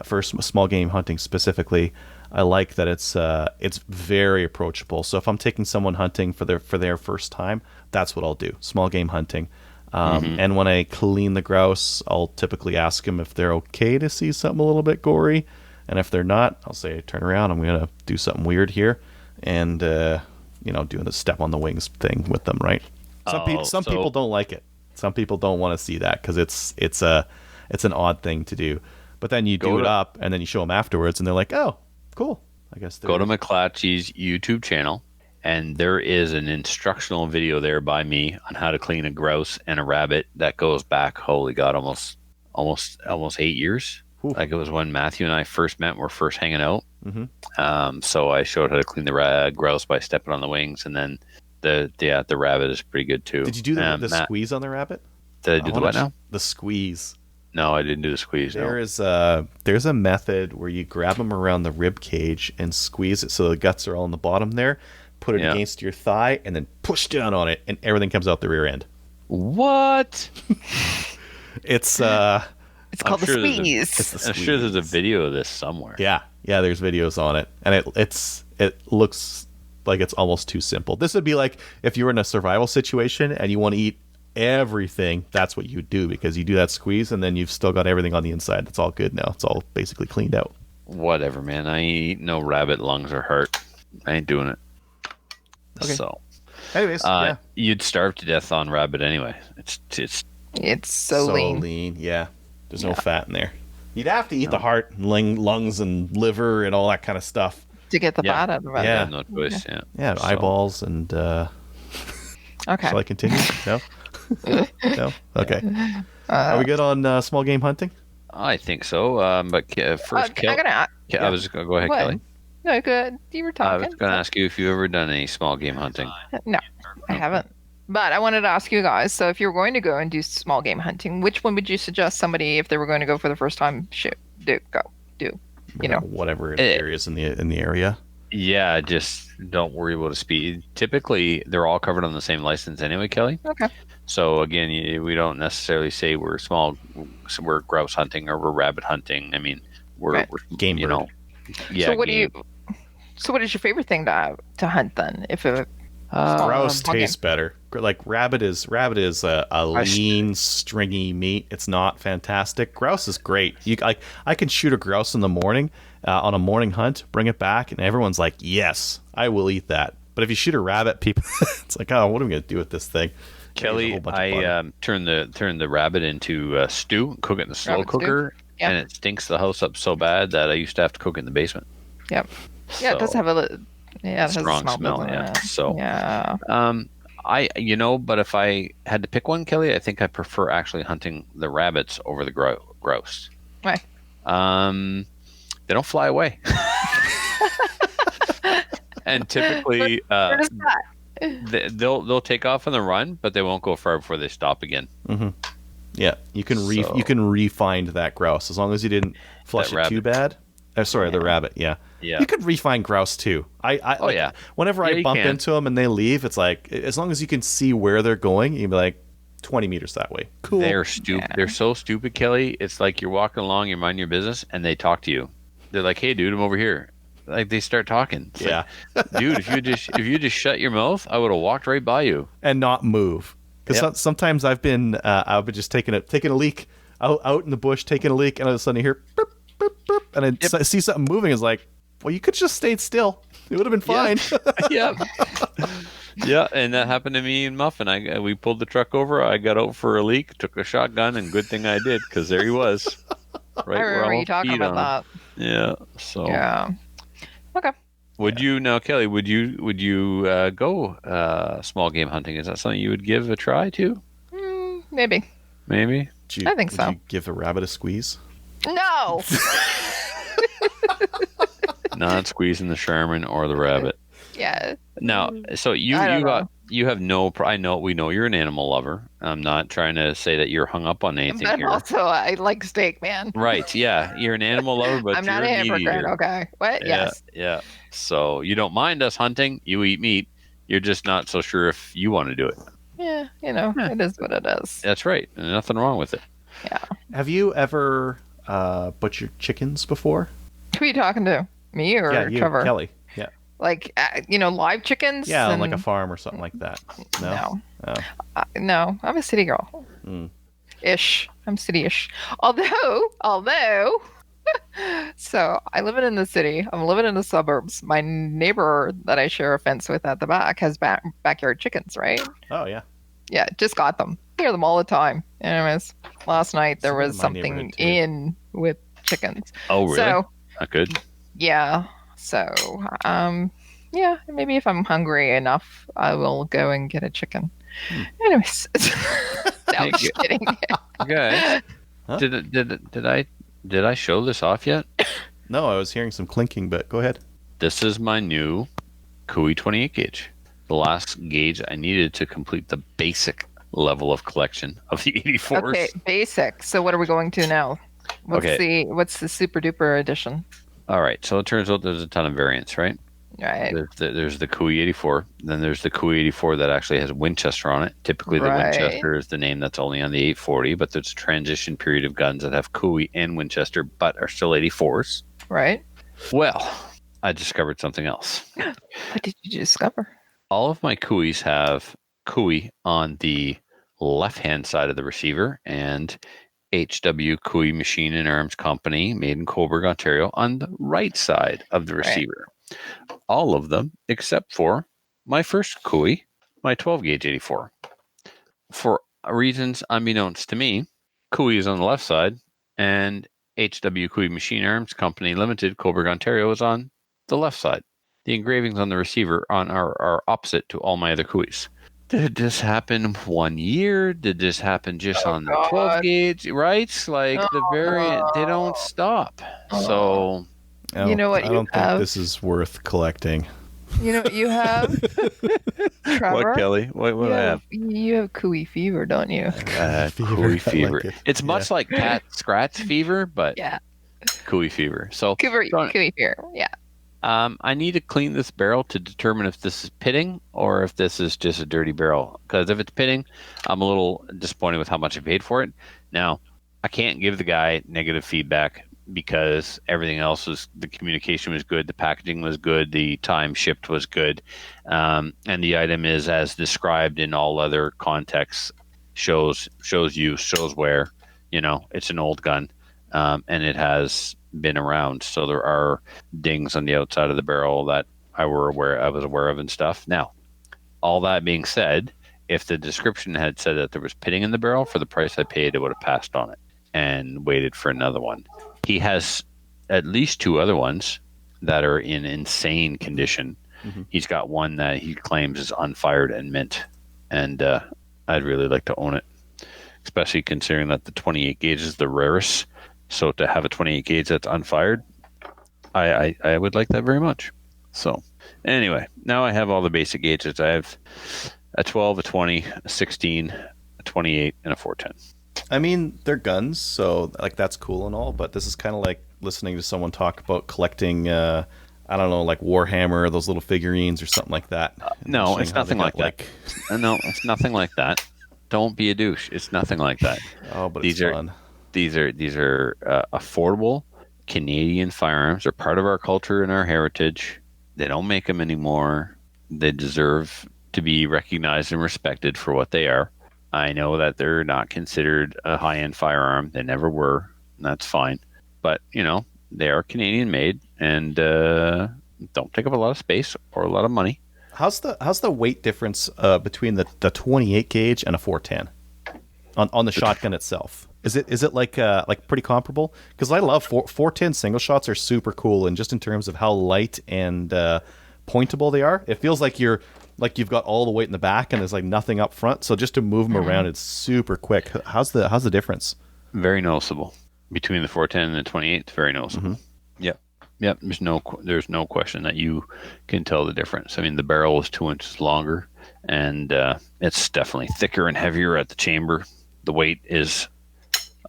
for small game hunting specifically, I like that it's very approachable. So if I'm taking someone hunting for their first time, that's what I'll do, small game hunting. And when I clean the grouse, I'll typically ask them if they're okay to see something a little bit gory, and if they're not, I'll say, turn around, I'm gonna do something weird here, and doing the step on the wings thing with them, right? Some people don't like it. Some people don't want to see that because it's an odd thing to do. But then you do it up and then you show them afterwards and they're like, oh, cool. I guess. Go to McClatchy's YouTube channel, and there is an instructional video there by me on how to clean a grouse and a rabbit that goes back, holy God, almost 8 years. Ooh. Like it was when Matthew and I first met, we're first hanging out. Mm-hmm. So I showed how to clean the grouse by stepping on the wings, and then the rabbit is pretty good too. Did you do the squeeze on the rabbit? Did I do the what now? The squeeze. No, I didn't do the squeeze. There's a method where you grab them around the rib cage and squeeze it so the guts are all in the bottom there. Put it against your thigh and then push down on it, and everything comes out the rear end. What? It's called the squeeze. I'm sure there's a video of this somewhere. Yeah, there's videos on it, and it looks like it's almost too simple. This would be like if you were in a survival situation and you want to eat everything, that's what you would do, because you do that squeeze and then you've still got everything on the inside. It's all good now. It's all basically cleaned out. Whatever, man. I ain't eating no rabbit lungs or heart. I ain't doing it. Okay. So, anyways, you'd starve to death on rabbit anyway. It's so lean. Yeah, there's no fat in there. You'd have to eat the heart and lungs and liver and all that kind of stuff to get the fat out of it. Yeah, no choice. Yeah, eyeballs and. Okay. Shall I continue? No. No. Okay. Are we good on small game hunting? I think so. But first, I was going to go ahead, what? Kelly. No, good. You were talking. I was going to ask you if you ever done any small game hunting. No, I haven't. But I wanted to ask you guys. So, if you were going to go and do small game hunting, which one would you suggest somebody, if they were going to go for the first time, do? You know, whatever areas in the area. Yeah, just don't worry about the speed. Typically, they're all covered on the same license anyway, Kelly. Okay. So again, we don't necessarily say we're grouse hunting or we're rabbit hunting. I mean, we're game bird. Yeah. So what is your favorite thing to hunt then? If grouse tastes better. Like rabbit is a lean, stringy meat. It's not fantastic. Grouse is great. I can shoot a grouse in the morning on a morning hunt, bring it back, and everyone's like, "Yes, I will eat that." But if you shoot a rabbit, people, it's like, "Oh, what am I going to do with this thing?" Kelly, I turn the rabbit into stew, cook it in the slow cooker, and it stinks the house up so bad that I used to have to cook it in the basement. Yep. Yeah, it does have a strong smell. Yeah. So yeah. But if I had to pick one, Kelly, I think I prefer actually hunting the rabbits over the grouse. Why? They don't fly away. And typically, where does that? They'll take off on the run, but they won't go far before they stop again. Mm-hmm. Yeah, you can re-find that grouse as long as you didn't flush it too bad. The rabbit. Yeah. You could re-find grouse too. Whenever I bump into them and they leave, it's like as long as you can see where they're going, you'd be like 20 meters that way. Cool. They're stupid. Yeah. They're so stupid, Kelly. It's like you're walking along, you're minding your business, and they talk to you. They're like, "Hey, dude, I'm over here." Like they start talking. It's like, dude, if you just shut your mouth, I would have walked right by you and not move. Because sometimes I've been just taking a leak out in the bush, taking a leak, and all of a sudden you hear burp, burp, burp, and I see something moving. It's like, well, you could just stayed still. It would have been fine. Yeah. Yeah, and that happened to me and Muffin. We pulled the truck over. I got out for a leak, took a shotgun, and good thing I did because there he was. Right, I remember you talking about that. Yeah. So. Yeah. Okay. Would you now, Kelly? Would you go small game hunting? Is that something you would give a try to? Maybe. Maybe. I think so. Would you give a rabbit a squeeze? No. Not squeezing the Sherman or the rabbit. Yeah. Now, so you have no. I know we know you're an animal lover. I'm not trying to say that you're hung up on anything but here. Also, I like steak, man. Right? Yeah, you're an animal lover, but I'm not a hypocrite. Okay. What? Yeah, yes. Yeah. So you don't mind us hunting. You eat meat. You're just not so sure if you want to do it. Yeah. It is what it is. That's right. And nothing wrong with it. Yeah. Have you ever butchered chickens before? Who are you talking to? Me or Trevor? Kelly. Yeah. Like, live chickens? Yeah, on like a farm or something like that. No. No, I'm a city girl. Ish. I'm city-ish. Although, so I live in the city. I'm living in the suburbs. My neighbor that I share a fence with at the back has backyard chickens, right? Oh, yeah. Yeah, just got them. Hear them all the time. Anyways, last night there was something in with chickens. Oh, really? So, not good. Yeah. So, yeah, maybe if I'm hungry enough, I will go and get a chicken. Anyways, no, I'm just kidding. Okay. Huh? Did I show this off yet? No, I was hearing some clinking, but go ahead. This is my new Cooey 28 gauge. The last gauge I needed to complete the basic level of collection of the 84s. Okay, basic. So what are we going to now? What's the super duper edition? All right. So it turns out there's a ton of variants, right? Right. There's the Cooey 84. Then there's the Cooey 84 that actually has Winchester on it. Typically, the Winchester is the name that's only on the 840, but there's a transition period of guns that have Cooey and Winchester, but are still 84s. Right. Well, I discovered something else. What did you discover? All of my Cooeys have Cooey on the left-hand side of the receiver and HW Cooey Machine and Arms Company, made in Cobourg, Ontario, on the right side of the receiver. Right. All of them, except for my first Cooey, my 12-gauge 84. For reasons unbeknownst to me, Cooey is on the left side, and HW Cooey Machine Arms Company Limited, Cobourg, Ontario, is on the left side. The engravings on the receiver are opposite to all my other Cooeys. Did this happen 1 year? Did this happen just on the 12 gauge? Right? Like the variant, they don't stop. So, you know what? I don't think this is worth collecting. You know what you have, Trevor? What, Kelly? What do I have? You have Cooey fever, don't you? Cooey fever. Like it's much like cat scratch fever, but yeah, Cooey fever. So Cooey fever. Yeah. I need to clean this barrel to determine if this is pitting or if this is just a dirty barrel. Because if it's pitting, I'm a little disappointed with how much I paid for it. Now, I can't give the guy negative feedback because everything else the communication was good, the packaging was good, the time shipped was good, and the item is as described in all other contexts. Shows where, it's an old gun, and it has been around, so there are dings on the outside of the barrel that I was aware of and stuff. Now, all that being said, if the description had said that there was pitting in the barrel for the price I paid, it would have passed on it and waited for another one. He has at least 2 other ones that are in insane condition. Mm-hmm. He's got one that he claims is unfired and mint, and I'd really like to own it, especially considering that the 28 gauge is the rarest. So to have a 28 gauge that's unfired, I would like that very much. So anyway, now I have all the basic gauges. I have a 12, a 20, a 16, a 28, and a 410. I mean, they're guns, so like that's cool and all, but this is kind of like listening to someone talk about collecting, I don't know, like Warhammer, those little figurines or something like that. No, it's nothing like that. No, it's nothing like that. Don't be a douche. It's nothing like that. Oh, but it's fun. These are affordable Canadian firearms. They're part of our culture and our heritage. They don't make them anymore. They deserve to be recognized and respected for what they are. I know that they're not considered a high-end firearm. They never were, and that's fine. But, they are Canadian made and don't take up a lot of space or a lot of money. How's the weight difference between the 28 gauge and a 410 on the shotgun itself? Is it like pretty comparable? Because I love 410 single shots are super cool, and just in terms of how light and pointable they are, it feels like you've got all the weight in the back and there's like nothing up front. So just to move them around, it's super quick. How's the difference? Very noticeable between the 410 and the 28. It's very noticeable. Mm-hmm. Yep. There's no question that you can tell the difference. I mean, the barrel is 2 inches longer, and it's definitely thicker and heavier at the chamber. The weight is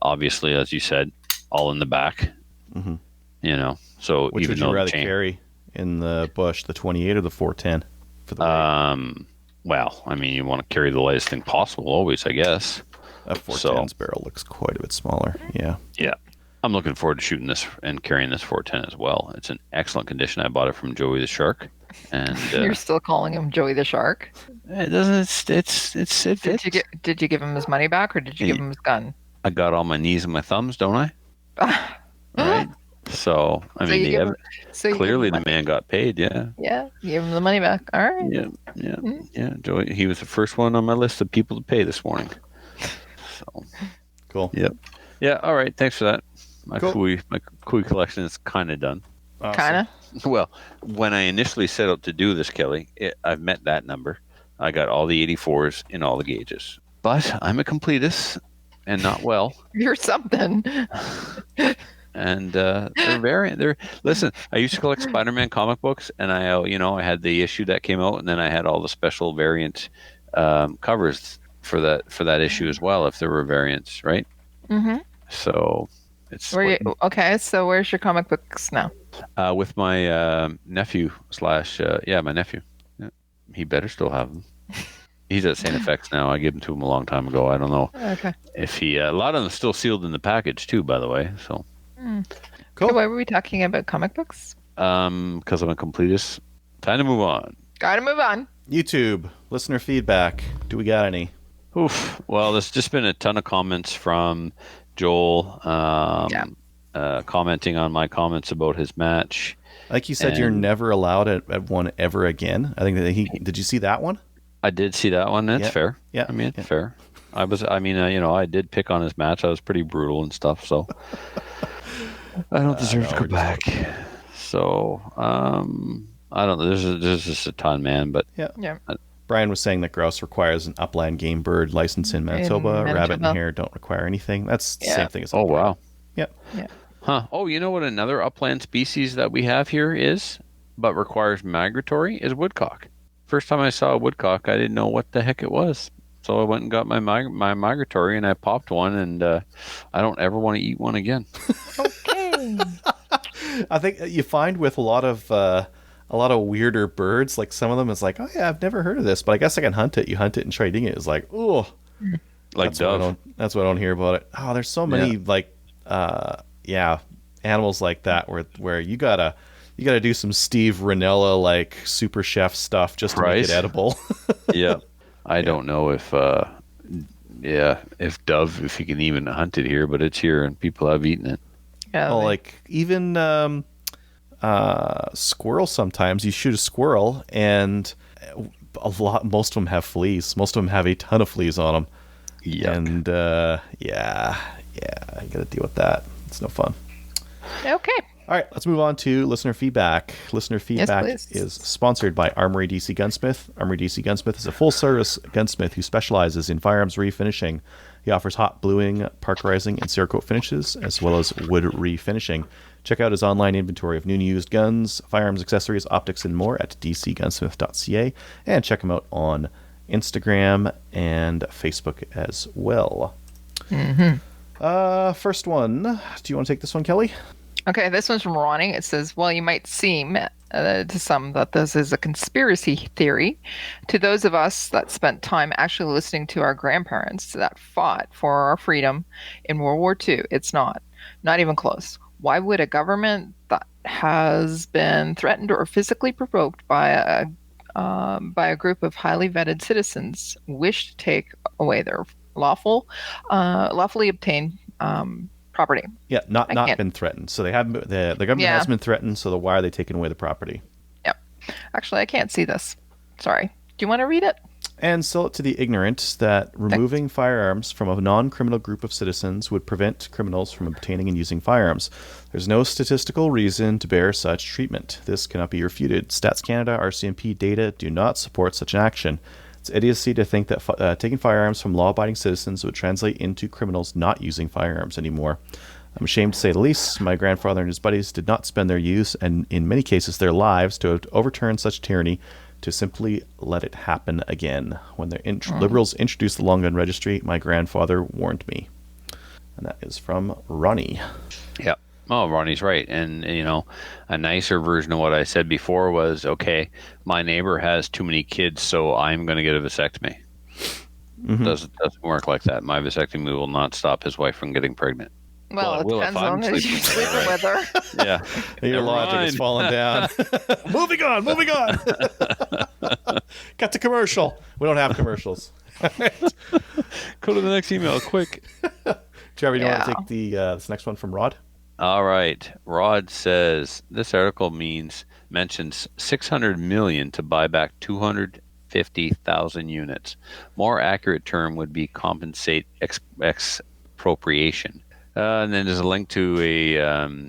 obviously, as you said, all in the back. Mm-hmm. So which would you rather carry in the bush, the 28 or the 410? For the weight? Well, I mean, you want to carry the lightest thing possible, always, I guess. A 410's barrel looks quite a bit smaller. Yeah. Yeah. I'm looking forward to shooting this and carrying this 410 as well. It's in excellent condition. I bought it from Joey the Shark, and you're still calling him Joey the Shark? It doesn't. It fits. Did you give him his money back, or did you give him his gun? I got all my knees and my thumbs, don't I? Right. So I mean, clearly the man got paid. Yeah. Yeah. You gave him the money back. All right. Yeah. Mm-hmm. Yeah. Joey, he was the first one on my list of people to pay this morning. So cool. Yep. Yeah. All right. Thanks for that. My Cooey collection is kind of done. Awesome. Well, when I initially set out to do this, Kelly, I've met that number. I got all the 84s in all the gauges. But I'm a completist and not well. You're something. And they're very. Listen, I used to collect Spider-Man comic books, and I had the issue that came out, and then I had all the special variant covers for that issue as well, if there were variants, right? Mm-hmm. So it's okay. So where's your comic books now? With my nephew / my nephew. Yeah. He better still have them. He's at St. FX now. I gave them to him a long time ago. I don't know if he. A lot of them still sealed in the package too, by the way. So cool. So why were we talking about comic books? Because I'm a completist. Time to move on. Gotta move on. YouTube listener feedback. Do we got any? Oof. Well, there's just been a ton of comments from Joel. Commenting on my comments about his match. Like you said, you're never allowed at one ever again. I think that did you see that one? I did see that one. That's fair. Yeah. I mean, it's fair. I did pick on his match. I was pretty brutal and stuff, so I don't deserve to go back. So, I don't know. There's just a ton, man, but yeah. Brian was saying that grouse requires an upland game bird license in Manitoba. Rabbit and hare don't require anything. That's the same thing as upland. Oh, wow. Yep. Yeah. Huh. Oh, you know what another upland species that we have here is, but requires migratory, is woodcock. First time I saw a woodcock, I didn't know what the heck it was. So I went and got my migratory, and I popped one, and I don't ever want to eat one again. Okay. I think you find with a lot of weirder birds, like some of them is like, oh yeah, I've never heard of this, but I guess I can hunt it. You hunt it and try eating it. It's like, oh, like dove. That's what I don't hear about it. Oh, there's so many animals like that where you gotta do some Steve Ranella like super chef stuff just to make it edible. Yeah, I don't know if dove, if you can even hunt it here, but it's here and people have eaten it. Yeah, like even squirrel. Sometimes you shoot a squirrel and most of them have fleas. Most of them have a ton of fleas on them. Yuck. And I gotta deal with that. It's no fun. Okay. All right, let's move on to listener feedback. Listener feedback is sponsored by Armory DC Gunsmith. Armory DC Gunsmith is a full-service gunsmith who specializes in firearms refinishing. He offers hot bluing, parkerizing, and Cerakote finishes, as well as wood refinishing. Check out his online inventory of new and used guns, firearms, accessories, optics, and more at dcgunsmith.ca, and check him out on Instagram and Facebook as well. Mm-hmm. First one. Do you want to take this one, Kelly? Okay, this one's from Ronnie. It says, well, you might seem to some that this is a conspiracy theory. To those of us that spent time actually listening to our grandparents that fought for our freedom in World War II, it's not even close. Why would a government that has been threatened or physically provoked by a group of highly vetted citizens wish to take away their lawfully obtained property? Yeah, not been threatened. So they haven't. The government has been threatened. So why are they taking away the property? Yep. Actually, I can't see this. Sorry. Do you want to read it? And sell it to the ignorant that removing firearms from a non-criminal group of citizens would prevent criminals from obtaining and using firearms. There's no statistical reason to bear such treatment. This cannot be refuted. Stats Canada, RCMP data do not support such an action. It's idiocy to think that taking firearms from law-abiding citizens would translate into criminals not using firearms anymore. I'm ashamed to say the least. My grandfather and his buddies did not spend their youth, and in many cases their lives, to overturn such tyranny, to simply let it happen again. When the Liberals introduced the long gun registry, my grandfather warned me. And that is from Ronnie. Yeah. Oh, Ronnie's right. And, a nicer version of what I said before was, okay, my neighbor has too many kids, so I'm going to get a vasectomy. Mm-hmm. Doesn't work like that. My vasectomy will not stop his wife from getting pregnant. Well, it depends on who you're sleeping with her. Yeah. Your logic is falling down. Moving on. Cut to commercial. We don't have commercials. Go to the next email, quick. Trevor, do you want to take this next one from Rod? All right. Rod says, this article mentions 600 million to buy back 250,000 units. More accurate term would be compensate expropriation. And then there's a link to a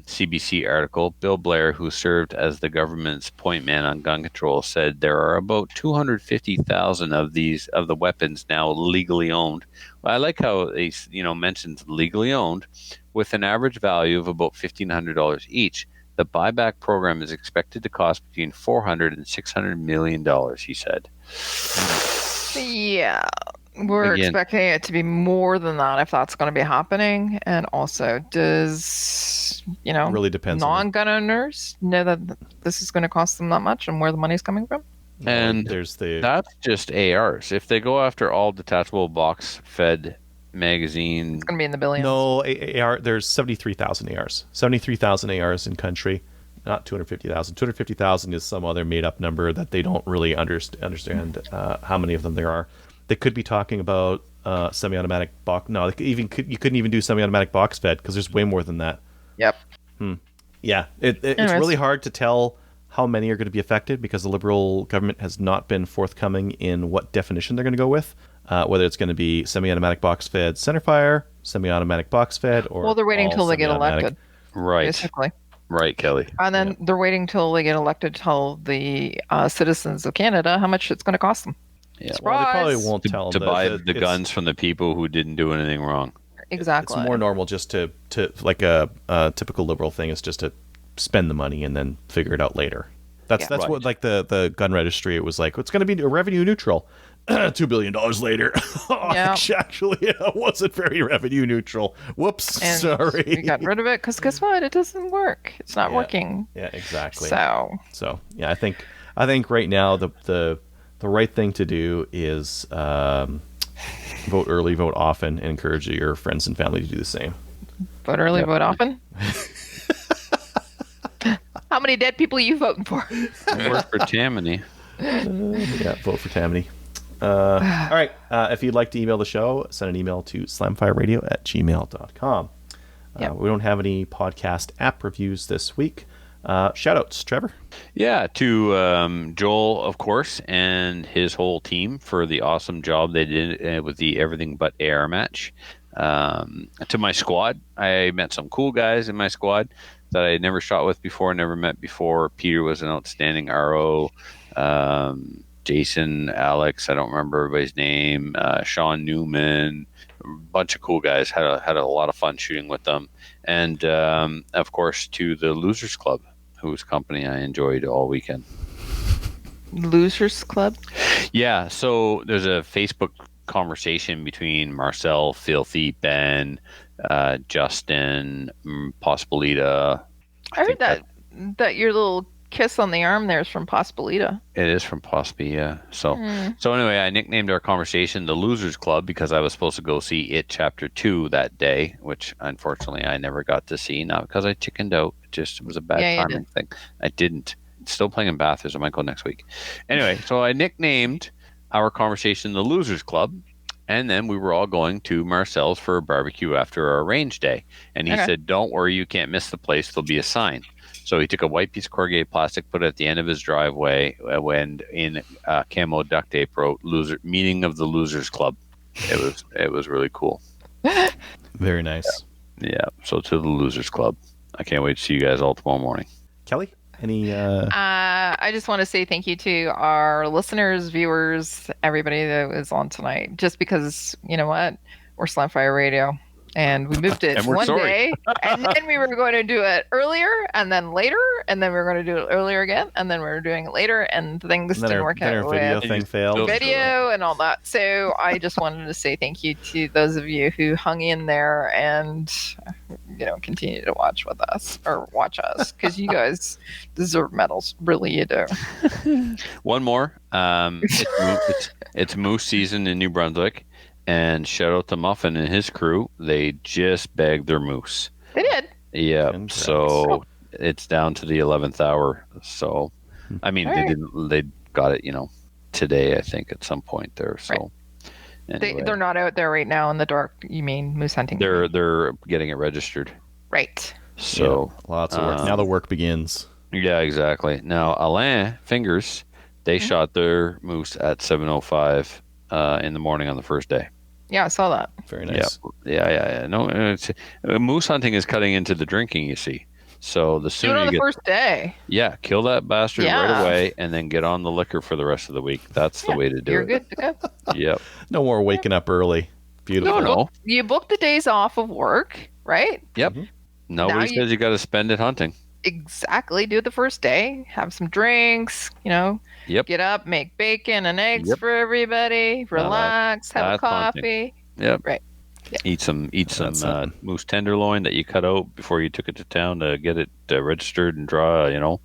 CBC article. Bill Blair, who served as the government's point man on gun control, said there are about 250,000 of the weapons now legally owned. Well, I like how he mentions legally owned, with an average value of about $1,500 each. The buyback program is expected to cost between $400 and $600 million, he said. Yeah. We're expecting it to be more than that if that's going to be happening. And also, does, really depends non-gun owners know that this is going to cost them that much and where the money's coming from? And that's just ARs. If they go after all detachable box fed magazine, it's going to be in the billions. No, AR. There's 73,000 ARs. 73,000 ARs in country. Not 250,000. 250,000 is some other made-up number that they don't really understand how many of them there are. They could be talking about semi-automatic box. No, you couldn't even do semi-automatic box fed because there's way more than that. Yep. Yeah, it's really hard to tell how many are going to be affected because the Liberal government has not been forthcoming in what definition they're going to go with. Whether it's going to be semi-automatic box fed centerfire, semi-automatic box fed, or they're waiting until they get elected. Right. Basically. Right, Kelly. And then they're waiting until they get elected to tell the citizens of Canada how much it's going to cost them. Yeah. Well, they probably won't tell them to buy the guns from the people who didn't do anything wrong. Exactly. It's more normal just to like a typical Liberal thing is just to spend the money and then figure it out later. That's what like the gun registry. It was like it's going to be revenue neutral. $2 billion later. Actually, it wasn't very revenue neutral. Whoops. And sorry. We got rid of it because guess what? It doesn't work. It's not working. Yeah, exactly. So yeah, I think right now the right thing to do is vote early, vote often, and encourage your friends and family to do the same. Vote early, vote often. How many dead people are you voting for? Work for Tammany. Vote for Tammany. All right. If you'd like to email the show, send an email to slamfireradio@gmail.com. We don't have any podcast app reviews this week. Shout-outs, Trevor. Yeah, to Joel, of course, and his whole team for the awesome job they did with the Everything But AR match. To my squad, I met some cool guys in my squad that I had never shot with before, never met before. Peter was an outstanding RO. Jason, Alex, I don't remember everybody's name. Sean Newman, a bunch of cool guys. Had a lot of fun shooting with them. And, of course, to the Losers Club, whose company I enjoyed all weekend. Losers Club? Yeah, so there's a Facebook conversation between Marcel, Filthy, Ben, Justin, Possibilita. I heard that your little kiss on the arm there is from Possibilita. It is from Possibilita, yeah. So anyway, I nicknamed our conversation the Losers Club because I was supposed to go see It Chapter 2 that day, which unfortunately I never got to see. Not because I chickened out. It was a bad timing thing. I didn't. It's still playing in Bathurst. I might go next week. Anyway, so I nicknamed our conversation the Losers Club. And then we were all going to Marcel's for a barbecue after our range day. And he said, don't worry, you can't miss the place. There'll be a sign. So he took a white piece of corrugated plastic, put it at the end of his driveway, when in camo duct tape wrote "Meeting of the Losers Club." It was really cool. Very nice. Yeah. So to the Losers Club. I can't wait to see you guys all tomorrow morning. Kelly, any? I just want to say thank you to our listeners, viewers, everybody that was on tonight. Just because you know what, we're Slamfire Radio. And we moved it one day, and then we were going to do it earlier, and then later, and then we were going to do it earlier again, and then we were doing it later, and things didn't work out. Our video thing failed. Video and all that. So I just wanted to say thank you to those of you who hung in there and continue to watch with us or watch us because you guys deserve medals. Really, you do. One more. It's moose season in New Brunswick. And shout out to Muffin and his crew. They just bagged their moose. They did. Yeah. So it's down to the 11th hour. So, I mean, they got it, today, I think, at some point there. So anyway. They're not out there right now in the dark. You mean moose hunting? They're getting it registered. Right. So lots of work. Now the work begins. Yeah, exactly. Now, Alain Fingers, they shot their moose at 7:05 in the morning on the first day. Yeah, I saw that. Very nice. Yeah. No, moose hunting is cutting into the drinking, you see. So the sooner do it on you the first day. Yeah, kill that bastard right away and then get on the liquor for the rest of the week. That's the way to do it. You're good to go. Yep. No more waking up early. Beautiful. No. You book the days off of work, right? Yep. Mm-hmm. Nobody says you got to spend it hunting. Exactly. Do it the first day. Have some drinks, Yep. Get up, make bacon and eggs for everybody. Relax, have a coffee. Hunting. Yep. Right. Yeah. Eat some moose tenderloin that you cut out before you took it to town to get it registered and draw. Well,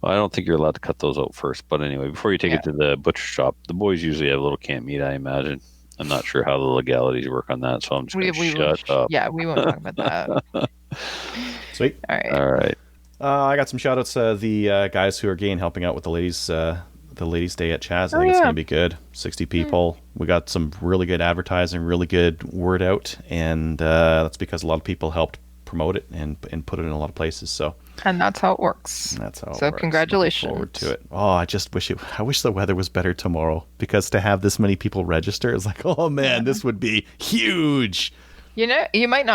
I don't think you're allowed to cut those out first, but anyway, before you take it to the butcher shop, the boys usually have a little camp meat, I imagine. I'm not sure how the legalities work on that, so I'm just going to shut up. Yeah, we won't talk about that. Sweet. All right. I got some shout outs. The guys who are gay and helping out with the ladies' day at Chaz. I think it's going to be good. 60 people. We got some really good advertising, really good word out, and that's because a lot of people helped promote it and put it in a lot of places. So. And that's how it works. So congratulations. Looking forward to it. Oh, I wish the weather was better tomorrow, because to have this many people register is like, oh man, this would be huge. You might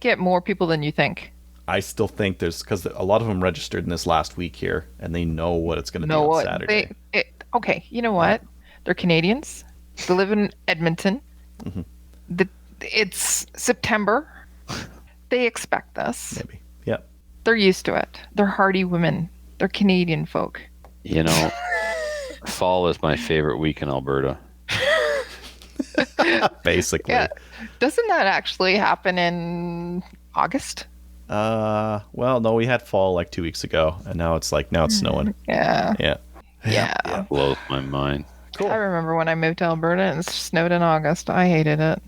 get more people than you think. I still think because a lot of them registered in this last week here, and they know what it's going to be on Saturday. Okay, you know what? They're Canadians. They live in Edmonton. Mm-hmm. It's September. They expect this. Maybe. Yep. They're used to it. They're hardy women. They're Canadian folk. Fall is my favorite week in Alberta. Basically. Yeah. Doesn't that actually happen in August? Well, no, we had fall like 2 weeks ago, and now it's snowing. Yeah. Blows my mind. Cool. I remember when I moved to Alberta and it snowed in August. I hated it.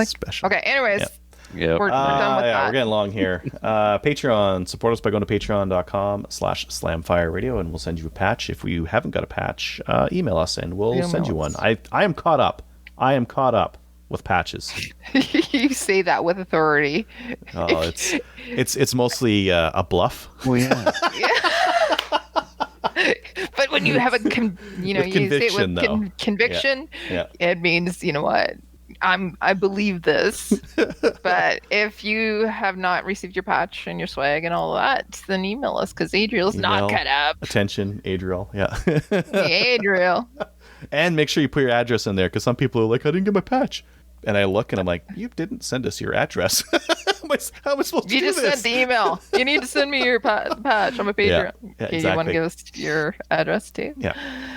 Special. Okay, anyways. Yep. We're done with that. We're getting long here. Patreon. Support us by going to patreon.com/slamfireradio, and we'll send you a patch. If you haven't got a patch, email us and we'll send you one. I am caught up. With patches. You say that with authority. Oh, it's mostly a bluff. Oh yeah. But when you have a you say it with conviction, it means what? I believe this. But if you have not received your patch and your swag and all that, then email us, because Adriel's not cut up. Attention, Adriel. Yeah. Adriel. And make sure you put your address in there, because some people are like, I didn't get my patch. And I look and I'm like, you didn't send us your address. How am I supposed to do this? You just sent the email. You need to send me your patch. I'm a Patreon. Yeah, exactly. You want to give us your address too? Yeah.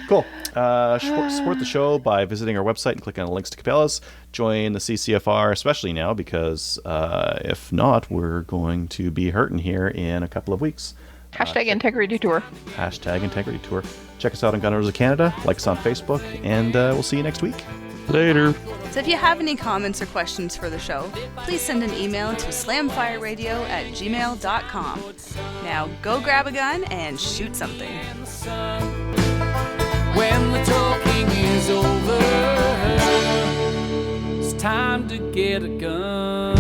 Cool. Support the show by visiting our website and clicking on the links to Cabela's. Join the CCFR, especially now, because if not, we're going to be hurting here in a couple of weeks. #Integrity Tour. #Integrity Tour. Check us out on Gun Owners of Canada. Like us on Facebook. And we'll see you next week. Later. So if you have any comments or questions for the show, please send an email to slamfireradio@gmail.com. Now go grab a gun and shoot something. When the talking is over, it's time to get a gun.